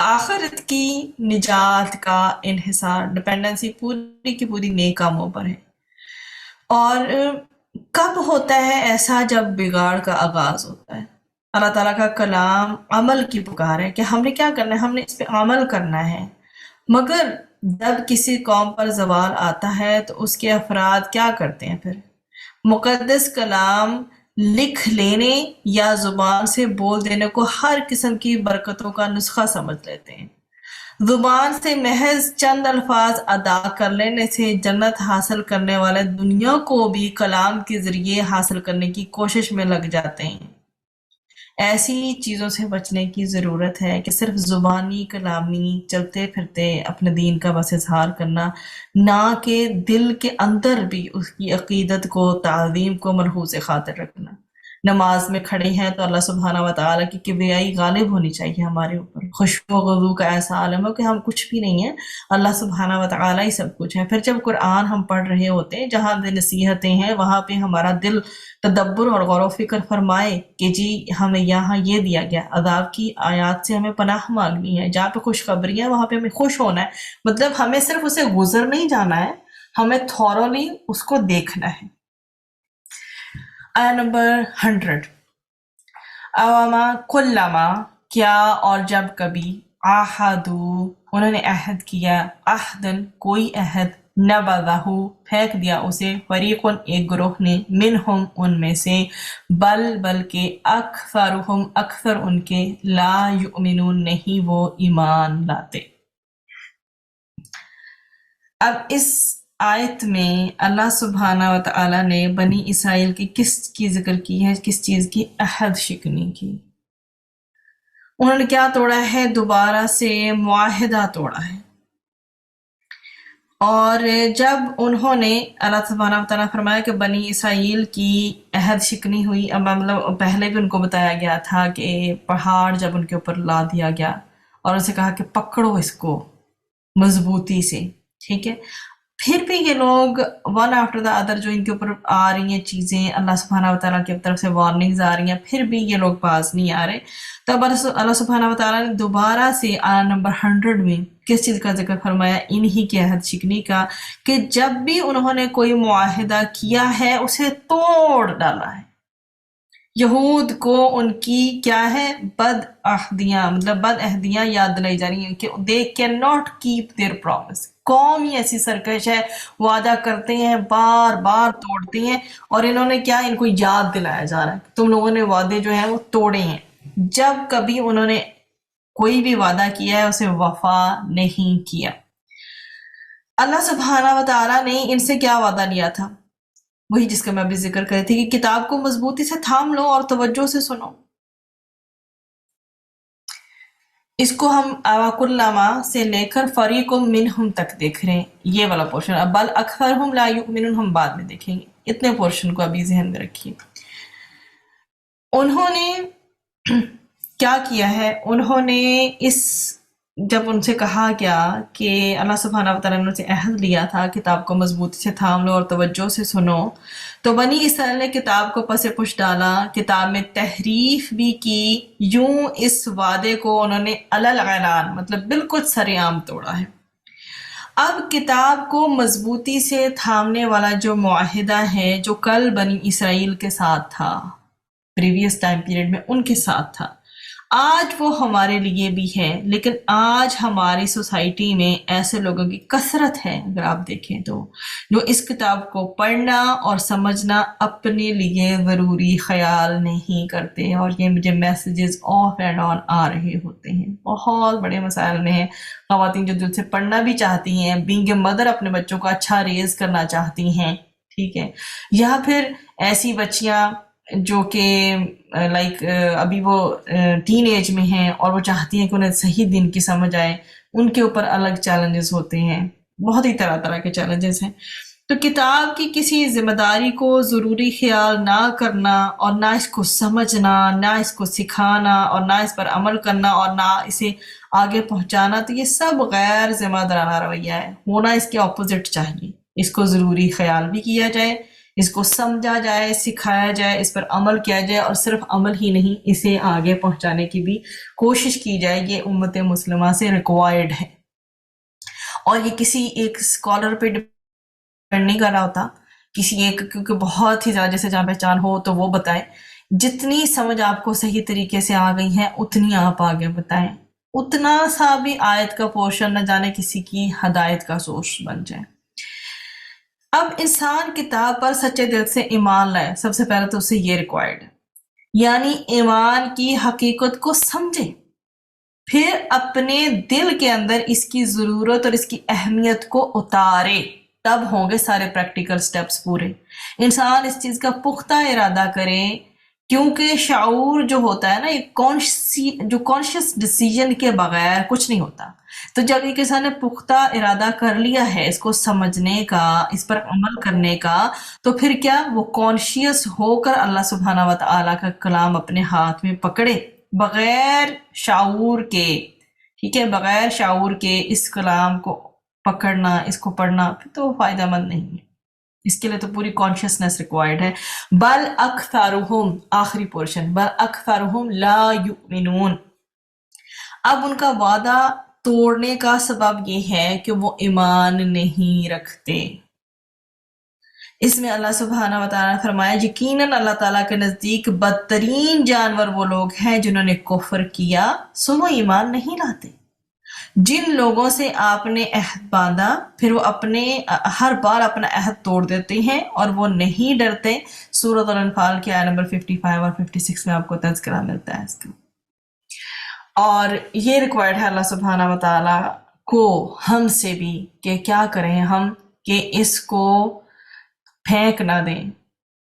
Speaker 1: آخرت کی نجات کا انحصار، ڈپینڈنسی پوری کی پوری نیک کاموں پر ہے۔ اور کب ہوتا ہے ایسا؟ جب بگاڑ کا آغاز ہوتا ہے۔ اللہ تعالیٰ کا کلام عمل کی پکار ہے کہ ہم نے کیا کرنا ہے، ہم نے اس پہ عمل کرنا ہے۔ مگر جب کسی قوم پر زوال آتا ہے تو اس کے افراد کیا کرتے ہیں؟ پھر مقدس کلام لکھ لینے یا زبان سے بول دینے کو ہر قسم کی برکتوں کا نسخہ سمجھ لیتے ہیں۔ زبان سے محض چند الفاظ ادا کر لینے سے جنت حاصل کرنے والے دنیا کو بھی کلام کے ذریعے حاصل کرنے کی کوشش میں لگ جاتے ہیں۔ ایسی چیزوں سے بچنے کی ضرورت ہے کہ صرف زبانی کلامی چلتے پھرتے اپنے دین کا بس اظہار کرنا، نہ کہ دل کے اندر بھی اس کی عقیدت کو، تعظیم کو ملحوظ خاطر رکھنا۔ نماز میں کھڑے ہیں تو اللہ سبحانہ وتعالیٰ کی کبریائی غالب ہونی چاہیے ہمارے اوپر، خشوع و خضوع کا ایسا عالم ہو کہ ہم کچھ بھی نہیں ہیں، اللہ سبحانہ وتعالیٰ ہی سب کچھ ہے۔ پھر جب قرآن ہم پڑھ رہے ہوتے ہیں، جہاں بھی نصیحتیں ہیں وہاں پہ ہمارا دل تدبر اور غور و فکر فرمائے کہ جی ہمیں یہاں یہ دیا گیا، عذاب کی آیات سے ہمیں پناہ مانگنی ہے، جہاں پہ خوشخبری ہے وہاں پہ ہمیں خوش ہونا ہے۔ مطلب ہمیں صرف اسے گزر نہیں جانا ہے، ہمیں تھورولی اس کو دیکھنا ہے۔ آیا نمبر 100، اواما کلما، کیا اور جب کبھی، آہدو، انہوں نے عہد کیا، عہدن، کوئی عہد، نبذہ، پھینک دیا اسے، فریقن، ایک گروہ نے، منہم، ان میں سے، بلکہ اکثرہم، اکثر ان کے، لا یؤمنون، نہیں وہ ایمان لاتے۔ اب اس آیت میں اللہ سبحانہ وتعالیٰ نے بنی اسرائیل کی کس کی ذکر کی ہے؟ کس چیز کی؟ عہد شکنی کی۔ انہوں نے کیا توڑا ہے؟ دوبارہ سے معاہدہ توڑا ہے۔ اور جب انہوں نے، اللہ سبحانہ وتعالیٰ نے فرمایا کہ بنی اسرائیل کی عہد شکنی ہوئی، اب مطلب پہلے بھی ان کو بتایا گیا تھا کہ پہاڑ جب ان کے اوپر لا دیا گیا اور اسے کہا کہ پکڑو اس کو مضبوطی سے، ٹھیک ہے، پھر بھی یہ لوگ ون آفٹر دا ادر جو ان کے اوپر آ رہی ہیں چیزیں، اللہ سبحانہ وتعالیٰ کی طرف سے وارننگز آ رہی ہیں، پھر بھی یہ لوگ باز نہیں آ رہے۔ تو اب اللہ سبحانہ وتعالیٰ نے دوبارہ سے آیت نمبر 100 میں کس چیز کا ذکر فرمایا؟ انہی کی عہد شکنی کا، کہ جب بھی انہوں نے کوئی معاہدہ کیا ہے اسے توڑ ڈالا ہے۔ یہود کو ان کی کیا ہے؟ بد عہدیاں، مطلب بد عہدیاں یاد دلائی جا رہی ہیں کہ they cannot keep their promise۔ قوم ہی ایسی سرکش ہے، وعدہ کرتے ہیں بار بار توڑتے ہیں، اور انہوں نے کیا، ان کو یاد دلایا جا رہا ہے کہ تم لوگوں نے وعدے جو ہیں وہ توڑے ہیں۔ جب کبھی انہوں نے کوئی بھی وعدہ کیا ہے اسے وفا نہیں کیا۔ اللہ سبحانہ وتعالیٰ نے ان سے کیا وعدہ لیا تھا؟ وہی جس کا میں ابھی ذکر کر رہی تھی کہ کتاب کو مضبوطی سے تھام لو اور توجہ سے سنو۔ اس کو ہم اواکلما سے لے کر فریق منہم تک دیکھ رہے ہیں، یہ والا پورشن۔ اب بل اکثرہم لا یؤمنون ہم بعد میں دیکھیں گے، اتنے پورشن کو ابھی ذہن میں رکھیے۔ انہوں نے کیا کیا ہے؟ انہوں نے جب ان سے کہا گیا کہ اللہ سبحانہ وتعالیٰ نے ان سے عہد لیا تھا کتاب کو مضبوطی سے تھام لو اور توجہ سے سنو، تو بنی اسرائیل نے کتاب کو پس پش ڈالا، کتاب میں تحریف بھی کی، یوں اس وعدے کو انہوں نے علل اعلان، مطلب بالکل سر عام توڑا ہے۔ اب کتاب کو مضبوطی سے تھامنے والا جو معاہدہ ہے جو کل بنی اسرائیل کے ساتھ تھا، پریویس ٹائم پیریڈ میں ان کے ساتھ تھا، آج وہ ہمارے لیے بھی ہے، لیکن آج ہماری سوسائٹی میں ایسے لوگوں کی کثرت ہے، اگر آپ دیکھیں تو، جو اس کتاب کو پڑھنا اور سمجھنا اپنے لیے ضروری خیال نہیں کرتے، اور یہ مجھے میسیجز آف اینڈ آن آ رہے ہوتے ہیں، بہت بڑے مسائل میں ہیں۔ خواتین جو دل سے پڑھنا بھی چاہتی ہیں، بینگ اے مدر اپنے بچوں کو اچھا ریز کرنا چاہتی ہیں، ٹھیک ہے، یا پھر ایسی بچیاں جو کہ لائک ابھی وہ ٹین ایج میں ہیں اور وہ چاہتی ہیں کہ انہیں صحیح دین کی سمجھ آئے، ان کے اوپر الگ چیلنجز ہوتے ہیں، بہت ہی طرح طرح کے چیلنجز ہیں۔ تو کتاب کی کسی ذمہ داری کو ضروری خیال نہ کرنا، اور نہ اس کو سمجھنا، نہ اس کو سکھانا، اور نہ اس پر عمل کرنا، اور نہ اسے آگے پہنچانا، تو یہ سب غیر ذمہ دارانہ رویہ ہے، ہونا اس کے اپوزٹ چاہیے۔ اس کو ضروری خیال بھی کیا جائے، اس کو سمجھا جائے، سکھایا جائے، اس پر عمل کیا جائے، اور صرف عمل ہی نہیں، اسے آگے پہنچانے کی بھی کوشش کی جائے. یہ امت مسلمہ سے ریکوائرڈ ہے. اور یہ کسی ایک اسکالر پہ ڈپینڈ نہیں کر رہا ہوتا، کسی ایک، کیونکہ بہت ہی زیادہ جیسے جان پہچان ہو تو وہ بتائیں. جتنی سمجھ آپ کو صحیح طریقے سے آ گئی ہے اتنی آپ آگے بتائیں. اتنا سا بھی آیت کا پورشن نہ جانے کسی کی ہدایت کا سورس بن جائے. اب انسان کتاب پر سچے دل سے ایمان لائے، سب سے پہلے تو اسے یہ ریکوائرڈ ہے، یعنی ایمان کی حقیقت کو سمجھے، پھر اپنے دل کے اندر اس کی ضرورت اور اس کی اہمیت کو اتارے، تب ہوں گے سارے پریکٹیکل سٹیپس پورے. انسان اس چیز کا پختہ ارادہ کرے، کیونکہ شعور جو ہوتا ہے نا، یہ جو کانشیس ڈیسیژن کے بغیر کچھ نہیں ہوتا. تو جب ایک انسان نے پختہ ارادہ کر لیا ہے اس کو سمجھنے کا، اس پر عمل کرنے کا، تو پھر کیا وہ کانشیس ہو کر اللہ سبحانہ و تعالیٰ کا کلام اپنے ہاتھ میں پکڑے، بغیر شعور کے. ٹھیک ہے، بغیر شعور کے اس کلام کو پکڑنا، اس کو پڑھنا، پھر تو فائدہ مند نہیں ہے. اس کے لیے تو پوری کانشیسنس ریکوائرڈ ہے. بل اکثرہم، آخری پورشن، بل اکثرہم لا یؤمنون. اب ان کا وعدہ توڑنے کا سبب یہ ہے کہ وہ ایمان نہیں رکھتے. اس میں اللہ سبحانہ و تعالیٰ نے فرمایا یقیناً اللہ تعالیٰ کے نزدیک بدترین جانور وہ لوگ ہیں جنہوں نے کفر کیا، سو وہ ایمان نہیں لاتے. جن لوگوں سے آپ نے عہد باندھا پھر وہ ہر بار اپنا عہد توڑ دیتے ہیں اور وہ نہیں ڈرتے. سورۃ الانفال کی آیت نمبر 55 اور 56 میں آپ کو تذکرہ ملتا ہے اس کا. اور یہ ریکوائرڈ ہے اللہ سبحانہ و تعالیٰ کو ہم سے بھی کہ کیا کریں ہم، کہ اس کو پھینک نہ دیں،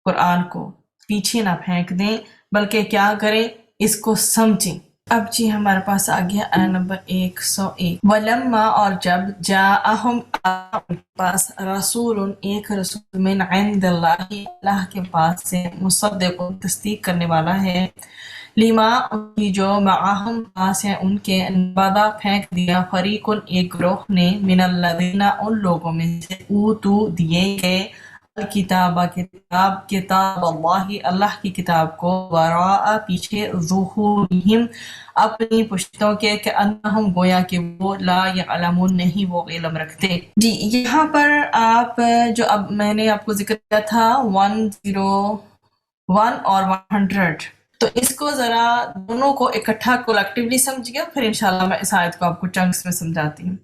Speaker 1: قرآن کو پیچھے نہ پھینک دیں، بلکہ کیا کریں، اس کو سمجھیں. اب جی ہمارے پاس آ گیا آیت نمبر 101. وَلَمَّا، اور جب، جاءہم، ان کے پاس، رسول، ایک رسول، من عند اللہ، اللہ کے پاس سے، مصدق، تصدیق کرنے والا ہے، لما، کی جو، معاہم، پاس ہے ان کے، نبذا، پھینک دیا، فریق، ایک گروہ نے، من الذین، ان لوگوں میں سے، اوتو، دیے گئے، الکتاب، کتاب اللہ، اللہ کی کتاب کو، وراء، پیچھے، ظہورہم، اپنی پشتوں کے، کہ انہم، گویا کہ وہ، لا یعلمون، نہیں وہ علم رکھتے. جی یہاں پر آپ جو اب میں نے آپ کو ذکر کیا تھا 101 اور 100، تو اس کو ذرا دونوں کو اکٹھا کولیکٹیولی سمجھیے، پھر انشاءاللہ میں اس آیت کو آپ کو چنکس میں سمجھاتی ہوں.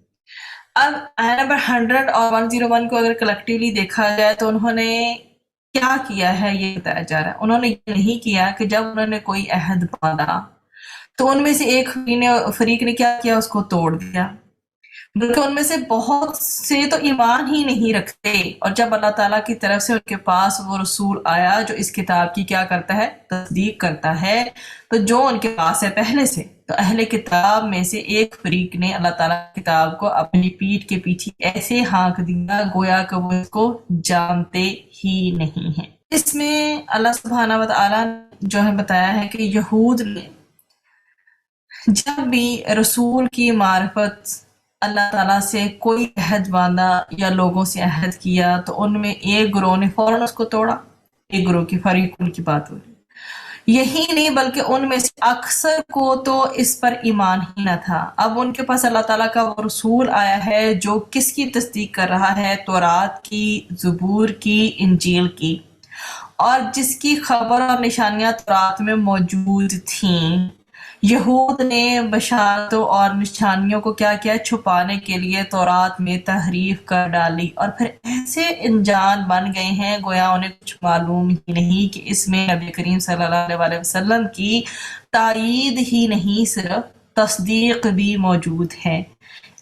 Speaker 1: اب آیت نمبر 100 اور 101 کو اگر کلیکٹیولی دیکھا جائے تو انہوں نے کیا کیا ہے یہ بتایا جا رہا ہے. انہوں نے یہ نہیں کیا کہ جب انہوں نے کوئی عہد باندھا تو ان میں سے ایک فریق نے کیا کیا، اس کو توڑ دیا، بلکہ ان میں سے بہت سے تو ایمان ہی نہیں رکھتے. اور جب اللہ تعالیٰ کی طرف سے ان کے پاس وہ رسول آیا جو اس کتاب کی کیا کرتا ہے، تصدیق کرتا ہے، تو جو ان کے پاس ہے پہلے سے، تو اہل کتاب میں سے ایک فریق نے اللہ تعالیٰ کی کتاب کو اپنی پیٹھ کے پیچھے ایسے ہانک دیا گویا کہ وہ اس کو جانتے ہی نہیں ہیں. اس میں اللہ سبحانہ و تعالیٰ نے جو ہے بتایا ہے کہ یہود نے جب بھی رسول کی معرفت اللہ تعالیٰ سے کوئی عہد باندھا یا لوگوں سے عہد کیا تو ان میں ایک گروہ نے فوراً اس کو توڑا، ایک گروہ کی فریق ان کی بات ہو رہی. یہی نہیں بلکہ ان میں سے اکثر کو تو اس پر ایمان ہی نہ تھا. اب ان کے پاس اللہ تعالیٰ کا وہ رسول آیا ہے جو کس کی تصدیق کر رہا ہے، تورات کی، زبور کی، انجیل کی، اور جس کی خبر اور نشانیاں تورات میں موجود تھیں. یہود نے بشارتوں اور نشانیوں کو کیا کیا، چھپانے کے لیے تورات میں تحریف کر ڈالی، اور پھر ایسے انجان بن گئے ہیں گویا انہیں کچھ معلوم ہی نہیں کہ اس میں نبی کریم صلی اللہ علیہ وسلم کی تائید ہی نہیں صرف تصدیق بھی موجود ہے.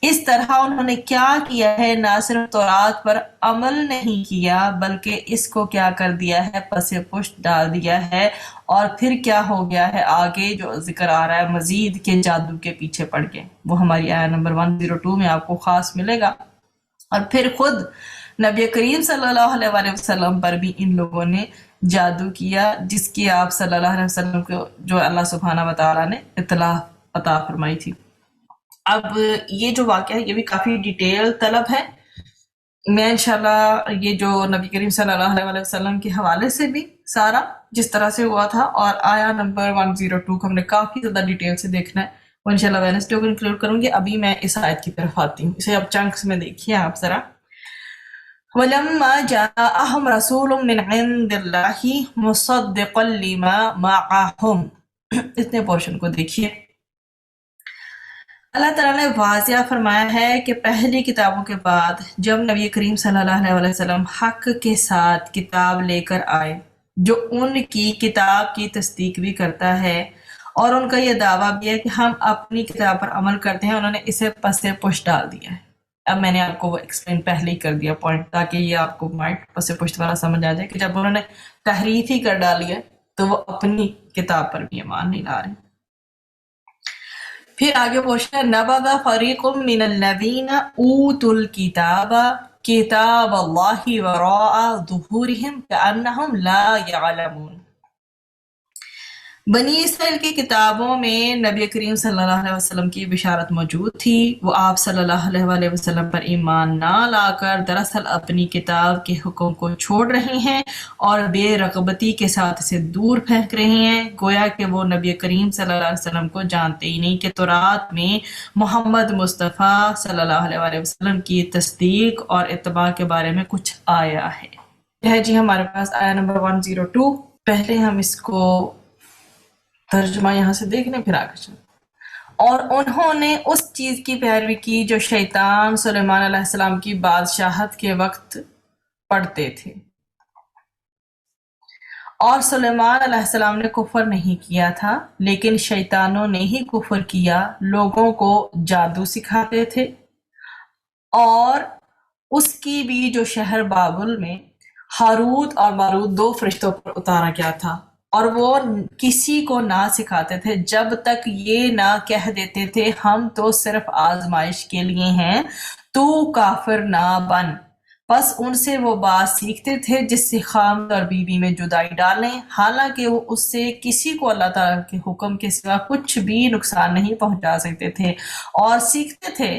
Speaker 1: اس طرح انہوں نے کیا کیا ہے، نہ صرف تورات پر عمل نہیں کیا بلکہ اس کو کیا کر دیا ہے، پس پشت ڈال دیا ہے. اور پھر کیا ہو گیا ہے، آگے جو ذکر آ رہا ہے مزید کے جادو کے پیچھے پڑ گئے، وہ ہماری آیت نمبر 102 میں آپ کو خاص ملے گا. اور پھر خود نبی کریم صلی اللہ علیہ وسلم پر بھی ان لوگوں نے جادو کیا، جس کی آپ صلی اللہ علیہ وسلم کو جو اللہ سبحانہ و تعالیٰ نے اطلاع عطا فرمائی تھی. اب یہ جو واقعہ ہے یہ بھی کافی ڈیٹیل طلب ہے، میں انشاءاللہ یہ جو نبی کریم صلی اللہ علیہ وسلم کے حوالے سے بھی سارا جس طرح سے ہوا تھا اور آیا نمبر 102 کو ہم نے کافی زیادہ ڈیٹیل سے دیکھنا ہے، وہ انشاءاللہ ویڈنسڈے کو انکلوڈ کروں گی۔ ابھی میں اس آیت کی طرف آتی ہوں، اسے اب چنکس میں دیکھیے آپ ذرا۔ وَلَمَّا جَاءَهُمْ رَسُولٌ مِّنْ عِندِ اللَّهِ مُصَدِّقًا لِمَا مَعَهُمْ، اتنے پورشن کو دیکھیے۔ اللہ تعالیٰ نے واضح فرمایا ہے کہ پہلی کتابوں کے بعد جب نبی کریم صلی اللہ علیہ وسلم حق کے ساتھ کتاب لے کر آئے جو ان کی کتاب کی تصدیق بھی کرتا ہے اور ان کا یہ دعویٰ بھی ہے کہ ہم اپنی کتاب پر عمل کرتے ہیں، انہوں نے اسے پس پشت ڈال دیا ہے۔ اب میں نے آپ کو وہ ایکسپلین پہلے ہی کر دیا پوائنٹ، تاکہ یہ آپ کو پوائنٹ پس پشت والا سمجھ آ جائے کہ جب انہوں نے تحریف ہی کر ڈالی ہے تو وہ اپنی کتاب پر بھی ایمان نہیں لا رہے۔ پھر آگے پوچھنا ہے نبذ فریق من الذین اوتوا الکتاب کتاب اللہ وراء ظہورہم کأنہم لا یعلمون۔ بنی اسرائیل کی کتابوں میں نبی کریم صلی اللہ علیہ وسلم کی بشارت موجود تھی، وہ آپ صلی اللہ علیہ وآلہ وسلم پر ایمان نہ لا کر دراصل اپنی کتاب کے حکم کو چھوڑ رہے ہیں اور بے رغبتی کے ساتھ اسے دور پھینک رہے ہیں، گویا کہ وہ نبی کریم صلی اللہ علیہ وسلم کو جانتے ہی نہیں کہ تورات میں محمد مصطفیٰ صلی اللہ علیہ وآلہ وسلم کی تصدیق اور اتباع کے بارے میں کچھ آیا ہے۔ یہ ہے جی ہمارے پاس آیا نمبر 102۔ پہلے ہم اس کو ترجمہ یہاں سے دیکھنے پھر آگے چلیں۔ اور انہوں نے اس چیز کی پیروی کی جو شیطان سلیمان علیہ السلام کی بادشاہت کے وقت پڑھتے تھے، اور سلیمان علیہ السلام نے کفر نہیں کیا تھا لیکن شیطانوں نے ہی کفر کیا، لوگوں کو جادو سکھاتے تھے۔ اور اس کی بھی جو شہر بابل میں ہاروت اور ماروت 2 فرشتوں پر اتارا گیا تھا، اور وہ کسی کو نہ سکھاتے تھے جب تک یہ نہ کہہ دیتے تھے ہم تو صرف آزمائش کے لیے ہیں، تو کافر نہ بن۔ بس ان سے وہ بات سیکھتے تھے جس سے خامد اور بیوی میں جدائی ڈالیں، حالانکہ وہ اس سے کسی کو اللہ تعالیٰ کے حکم کے سوا کچھ بھی نقصان نہیں پہنچا سکتے تھے، اور سیکھتے تھے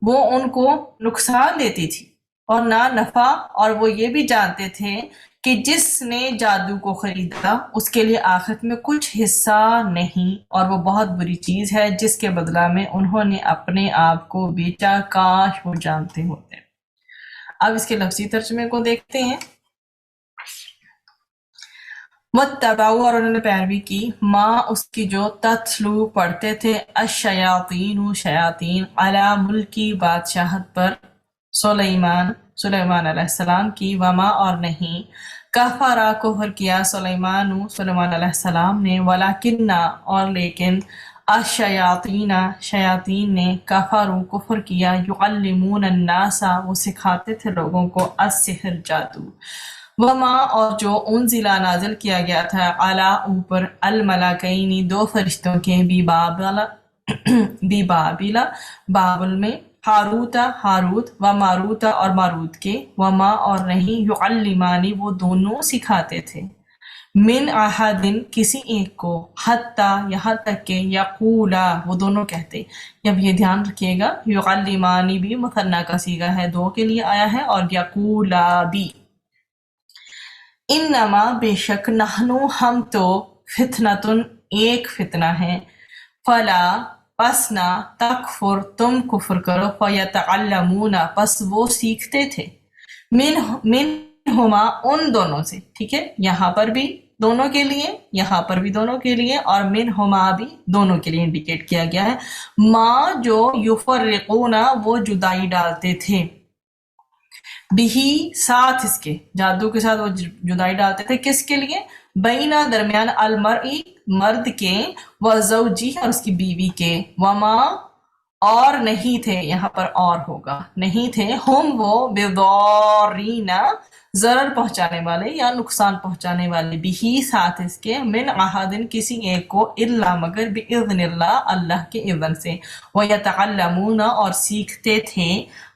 Speaker 1: وہ ان کو نقصان دیتی تھی اور نہ نفع، اور وہ یہ بھی جانتے تھے کہ جس نے جادو کو خریدا اس کے لیے آخرت میں کچھ حصہ نہیں، اور وہ بہت بری چیز ہے جس کے بدلہ میں انہوں نے اپنے آپ کو بیچا، کاش وہ جانتے ہوتے۔ اب اس کے لفظی ترجمے کو دیکھتے ہیں۔ وَاتَّبَعُوا، اور انہوں نے پیروی کی، ماں اس کی جو تتلو پڑھتے تھے، الشیاطین شیاطین، علی ملکی بادشاہت پر، سلیمان علیہ السلام کی، وما اور نہیں، کفرا کفر کیا سلیمان علیہ السلام نے، ولیکنہ اور لیکن، الشیاطین شیاطین نے، کفروا کفر کیا، یعلمون الناس وہ سکھاتے تھے لوگوں کو، السحر جادو، وما اور جو انزلہ نازل کیا گیا تھا، علی اوپر، الملکین 2 فرشتوں کے، بابل بابل میں، ہاروت و ماروت اور ماروت کے، وما اور نہیں، یعلمانی وہ دونوں سکھاتے تھے، من احدن کسی ایک کو، حتی یہاں تک کہ، یقولا وہ دونوں کہتے۔ اب یہ دھیان رکھیے گا یعلمانی بھی مثنیٰ کا صیغہ ہے، 2 کے لیے آیا ہے، اور یقولا بھی، انما بے شک، نحنو ہم تو، فتنتن ایک فتنہ ہے، فلا پس نہ، تکفر تم کفر کرو، فیتعلمون پس وہ سیکھتے تھے، منہما ان دونوں سے، ٹھیک ہے، یہاں پر بھی دونوں کے لیے، یہاں پر بھی دونوں کے لیے، اور منہما بھی دونوں کے لیے انڈیکیٹ کیا گیا ہے، ماں جو یفرقون وہ جدائی ڈالتے تھے، بھی ساتھ اس کے، جادو کے ساتھ وہ جدائی ڈالتے تھے، کس کے لیے، بینا درمیان، المرئی مرد کے، وزوجی اور اس کی بیوی کے، وما اور نہیں تھے، یہاں پر اور ہوگا، نہیں تھے، ہم وہ بضارین ضرر پہنچانے والے یا نقصان پہنچانے والے، بھی ساتھ اس کے، من احدن کسی ایک کو، الا مگر باذن اللہ اللہ کے اذن سے، ویتعلمون اور سیکھتے تھے،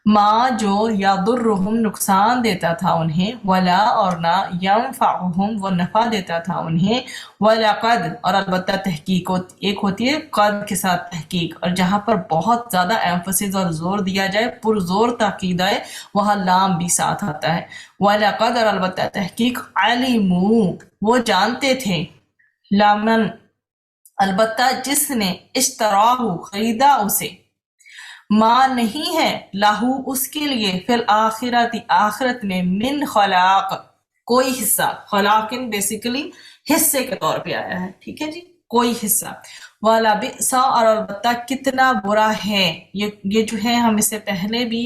Speaker 1: ما جو یضرہم نقصان دیتا تھا انہیں، ولا اور نہ ینفعہم وہ نفع دیتا تھا انہیں، ولقد اور البتہ تحقیق ایک ہوتی ہے قد کے ساتھ تحقیق، اور جہاں پر بہت زیادہ ایمفسس اور زور دیا جائے، پرزور تاکید آئے، وہاں لام بھی ساتھ آتا ہے۔ ولقد اور البتہ تحقیق علموا وہ جانتے تھے، لمن البتہ جس نے اشتراہ خریدا اسے، ماں نہیں ہے لاہو اس کے لیے فی الآخرت آخرت میں من خلاق کوئی حصہ، خلاقن بیسیکلی حصے کے طور پہ آیا ہے، ٹھیک ہے جی، کوئی حصہ، والا بئسا اور البتہ کتنا برا ہے، یہ جو ہے ہم اس سے پہلے بھی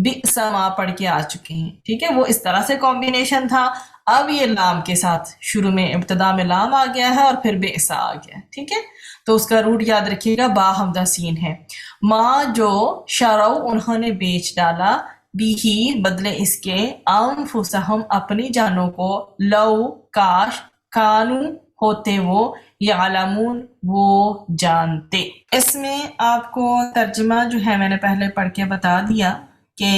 Speaker 1: بئسا ما پڑھ کے آ چکے ہیں، ٹھیک ہے، وہ اس طرح سے کمبینیشن تھا، اب یہ لام کے ساتھ شروع میں ابتدا میں لام آ گیا ہے اور پھر بئسا آ گیا ہے، ٹھیک ہے، تو اس کا روٹ یاد رکھیے گا، با حمزہ سین ہے۔ ماں جو شرو انہوں نے بیچ ڈالا، بھی ہی بدلے اس کے، انفسہم اپنی جانوں کو، لو کاش، کانو ہوتے وہ، یعلمون وہ جانتے۔ اس میں آپ کو ترجمہ جو ہے میں نے پہلے پڑھ کے بتا دیا کہ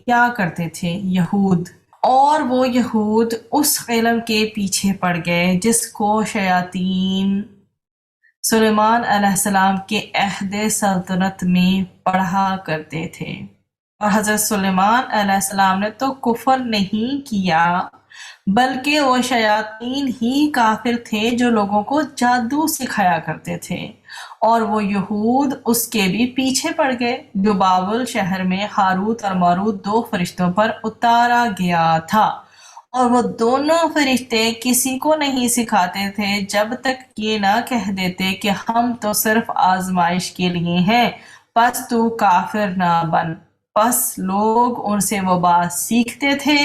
Speaker 1: کیا کرتے تھے یہود، اور وہ یہود اس علم کے پیچھے پڑ گئے جس کو شیاطین سلیمان علیہ السلام کے عہد سلطنت میں پڑھا کرتے تھے، اور حضرت سلیمان علیہ السلام نے تو کفر نہیں کیا بلکہ وہ شیاطین ہی کافر تھے جو لوگوں کو جادو سکھایا کرتے تھے، اور وہ یہود اس کے بھی پیچھے پڑ گئے جو بابل شہر میں ہاروت اور ماروت دو فرشتوں پر اتارا گیا تھا، اور وہ دونوں فرشتے کسی کو نہیں سکھاتے تھے جب تک یہ نہ کہہ دیتے کہ ہم تو صرف آزمائش کے لیے ہیں، پس تو کافر نہ بن۔ پس لوگ ان سے وہ بات سیکھتے تھے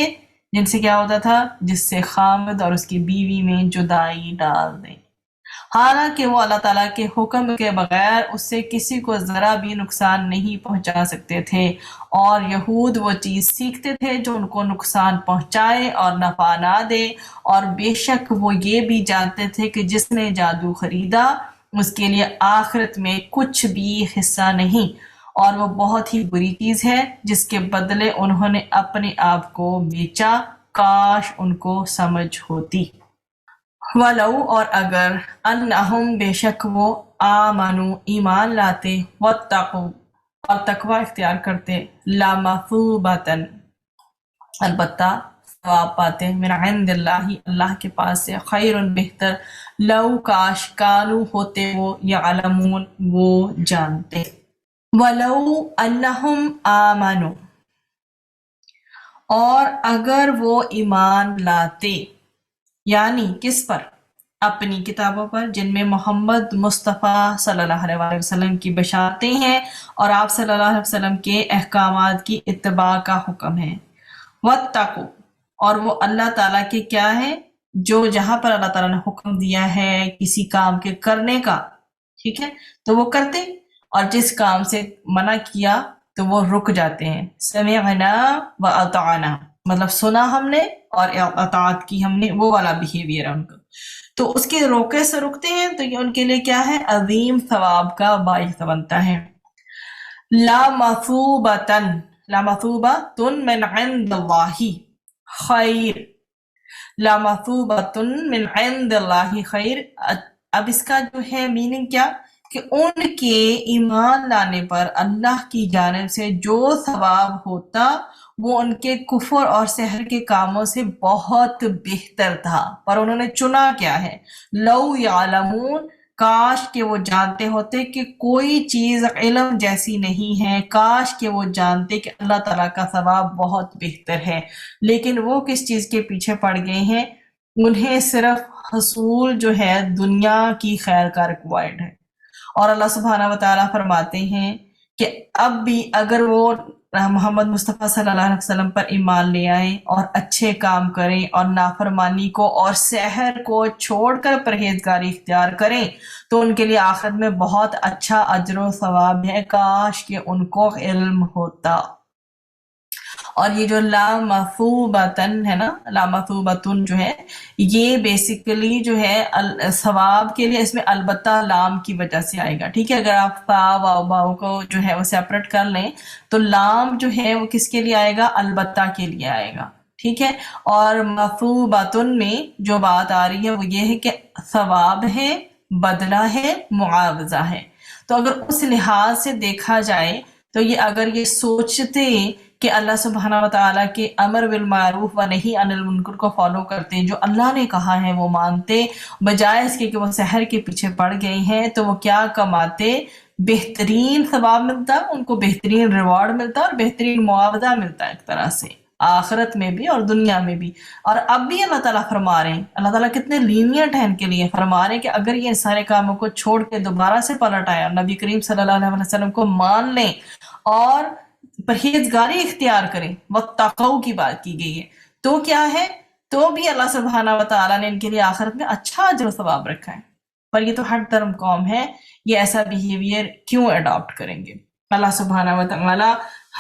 Speaker 1: جن سے کیا ہوتا تھا، جس سے خامد اور اس کی بیوی میں جدائی ڈال دیں، حالانکہ وہ اللہ تعالیٰ کے حکم کے بغیر اس سے کسی کو ذرا بھی نقصان نہیں پہنچا سکتے تھے، اور یہود وہ چیز سیکھتے تھے جو ان کو نقصان پہنچائے اور نفع نہ دے، اور بے شک وہ یہ بھی جانتے تھے کہ جس نے جادو خریدا اس کے لیے آخرت میں کچھ بھی حصہ نہیں، اور وہ بہت ہی بری چیز ہے جس کے بدلے انہوں نے اپنے آپ کو بیچا، کاش ان کو سمجھ ہوتی۔ وَلَوْ اور اگر انہم بے شک وہ آمنو ایمان لاتے، واتقوا اور تقوی اختیار کرتے، لَمَثُوبَةً البتہ ثواب پاتے، من عند اللہ اللہ کے پاس سے، خیر بہتر، لو کاش کانو ہوتے وہ، یعلمون وہ جانتے۔ وَلَوْ أَنَّهُمْ آمَنُوا اور اگر وہ ایمان لاتے، یعنی کس پر؟ اپنی کتابوں پر جن میں محمد مصطفیٰ صلی اللہ علیہ وسلم کی بشارتیں ہیں اور آپ صلی اللہ علیہ وسلم کے احکامات کی اتباع کا حکم ہے۔ واتقوا اور وہ اللہ تعالیٰ کے کیا ہے، جو جہاں پر اللہ تعالیٰ نے حکم دیا ہے کسی کام کے کرنے کا، ٹھیک ہے، تو وہ کرتے، اور جس کام سے منع کیا تو وہ رک جاتے ہیں۔ سمعنا و اطعنا مطلب سنا ہم نے اور اطاعت کی ہم نے، وہ والا بیہیویئر ہے ان کا، تو اس کے روکے سے رکتے ہیں تو یہ ان کے لیے کیا ہے، عظیم ثواب کا باعث بنتا ہے۔ لَمَثُوبَةً لَمَثُوبَةٌ مِّنْ عِندِ اللَّهِ خیر، لَمَثُوبَةٌ مِّنْ عِندِ اللَّهِ خیر، اب اس کا جو ہے میننگ کیا کہ ان کے ایمان لانے پر اللہ کی جانب سے جو ثواب ہوتا وہ ان کے کفر اور سحر کے کاموں سے بہت بہتر تھا، پر انہوں نے چنا کیا ہے، لو یعلمون کاش کہ وہ جانتے ہوتے کہ کوئی چیز علم جیسی نہیں ہے، کاش کہ وہ جانتے کہ اللہ تعالیٰ کا ثواب بہت بہتر ہے، لیکن وہ کس چیز کے پیچھے پڑ گئے ہیں، انہیں صرف حصول جو ہے دنیا کی خیر کا ریکوائرڈ ہے، اور اللہ سبحانہ و تعالیٰ فرماتے ہیں کہ اب بھی اگر وہ محمد مصطفیٰ صلی اللہ علیہ وسلم پر ایمان لے آئیں اور اچھے کام کریں اور نافرمانی کو اور سحر کو چھوڑ کر پرہیزگاری اختیار کریں تو ان کے لیے آخرت میں بہت اچھا اجر و ثواب ہے، کاش کہ ان کو علم ہوتا۔ اور یہ جو لا مثوبتن ہے نا، لا مثوبتن جو ہے یہ بیسیکلی جو ہے ثواب کے لیے اس میں البتہ لام کی وجہ سے آئے گا، ٹھیک ہے؟ اگر آپ فا واو باؤ کو جو ہے وہ سیپریٹ کر لیں تو لام جو ہے وہ کس کے لیے آئے گا؟ البتہ کے لیے آئے گا، ٹھیک ہے؟ اور مثوبتن میں جو بات آ رہی ہے وہ یہ ہے کہ ثواب ہے، بدلہ ہے، معاوضہ ہے۔ تو اگر اس لحاظ سے دیکھا جائے تو یہ اگر یہ سوچتے کہ اللہ سبحانہ وتعالیٰ کے امر بالمعروف و نہی عن المنکر کو فالو کرتے، جو اللہ نے کہا ہے وہ مانتے، بجائے اس کے کہ وہ سحر کے پیچھے پڑ گئے ہیں، تو وہ کیا کماتے؟ بہترین ثواب ملتا، ان کو بہترین ریوارڈ ملتا اور بہترین معاوضہ ملتا ایک طرح سے، آخرت میں بھی اور دنیا میں بھی۔ اور اب بھی اللہ تعالیٰ فرما رہے ہیں، اللہ تعالیٰ کتنے لینیئنٹ ہیں ان کے لیے، فرما رہے ہیں کہ اگر یہ سارے کاموں کو چھوڑ کے دوبارہ سے پلٹ آئے اور نبی کریم صلی اللہ علیہ وسلم کو مان لیں اور پرہیزگاری اختیار کریں، وَاتَّقَوْا کی بات کی گئی ہے، تو کیا ہے؟ تو بھی اللہ سبحانہ وتعالیٰ نے ان کے لیے آخرت میں اچھا اجر و ثواب رکھا ہے۔ پر یہ تو ہر دھرم قوم ہے، یہ ایسا بیہیویئر کیوں اڈاپٹ کریں گے؟ اللہ سبحانہ وتعالیٰ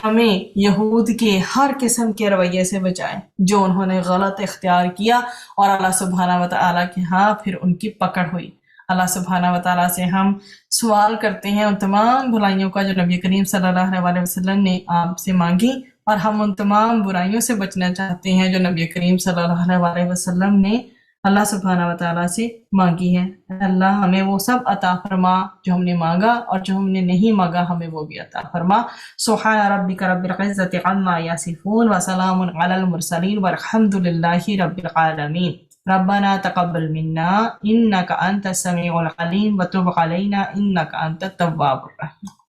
Speaker 1: ہمیں یہود کے ہر قسم کے رویے سے بچائے جو انہوں نے غلط اختیار کیا اور اللہ سبحانہ وتعالیٰ کے ہاں پھر ان کی پکڑ ہوئی۔ اللہ سبحانہ وتعالیٰ سے ہم سوال کرتے ہیں ان تمام بھلائیوں کا جو نبی کریم صلی اللہ علیہ وسلم نے آپ سے مانگی، اور ہم ان تمام برائیوں سے بچنا چاہتے ہیں جو نبی کریم صلی اللہ علیہ وسلم نے اللہ سبحانہ وتعالیٰ سے مانگی ہے۔ اللہ ہمیں وہ سب عطا فرما جو ہم نے مانگا، اور جو ہم نے نہیں مانگا ہمیں وہ بھی عطا فرما۔ سبحان ربک رب العزۃ عما یصفون وسلام علی المرسلین والحمد للہ رب العالمین۔ ربنا تقبل منا انک انت السمیع العلیم وتب علینا انک انت التواب الرحیم۔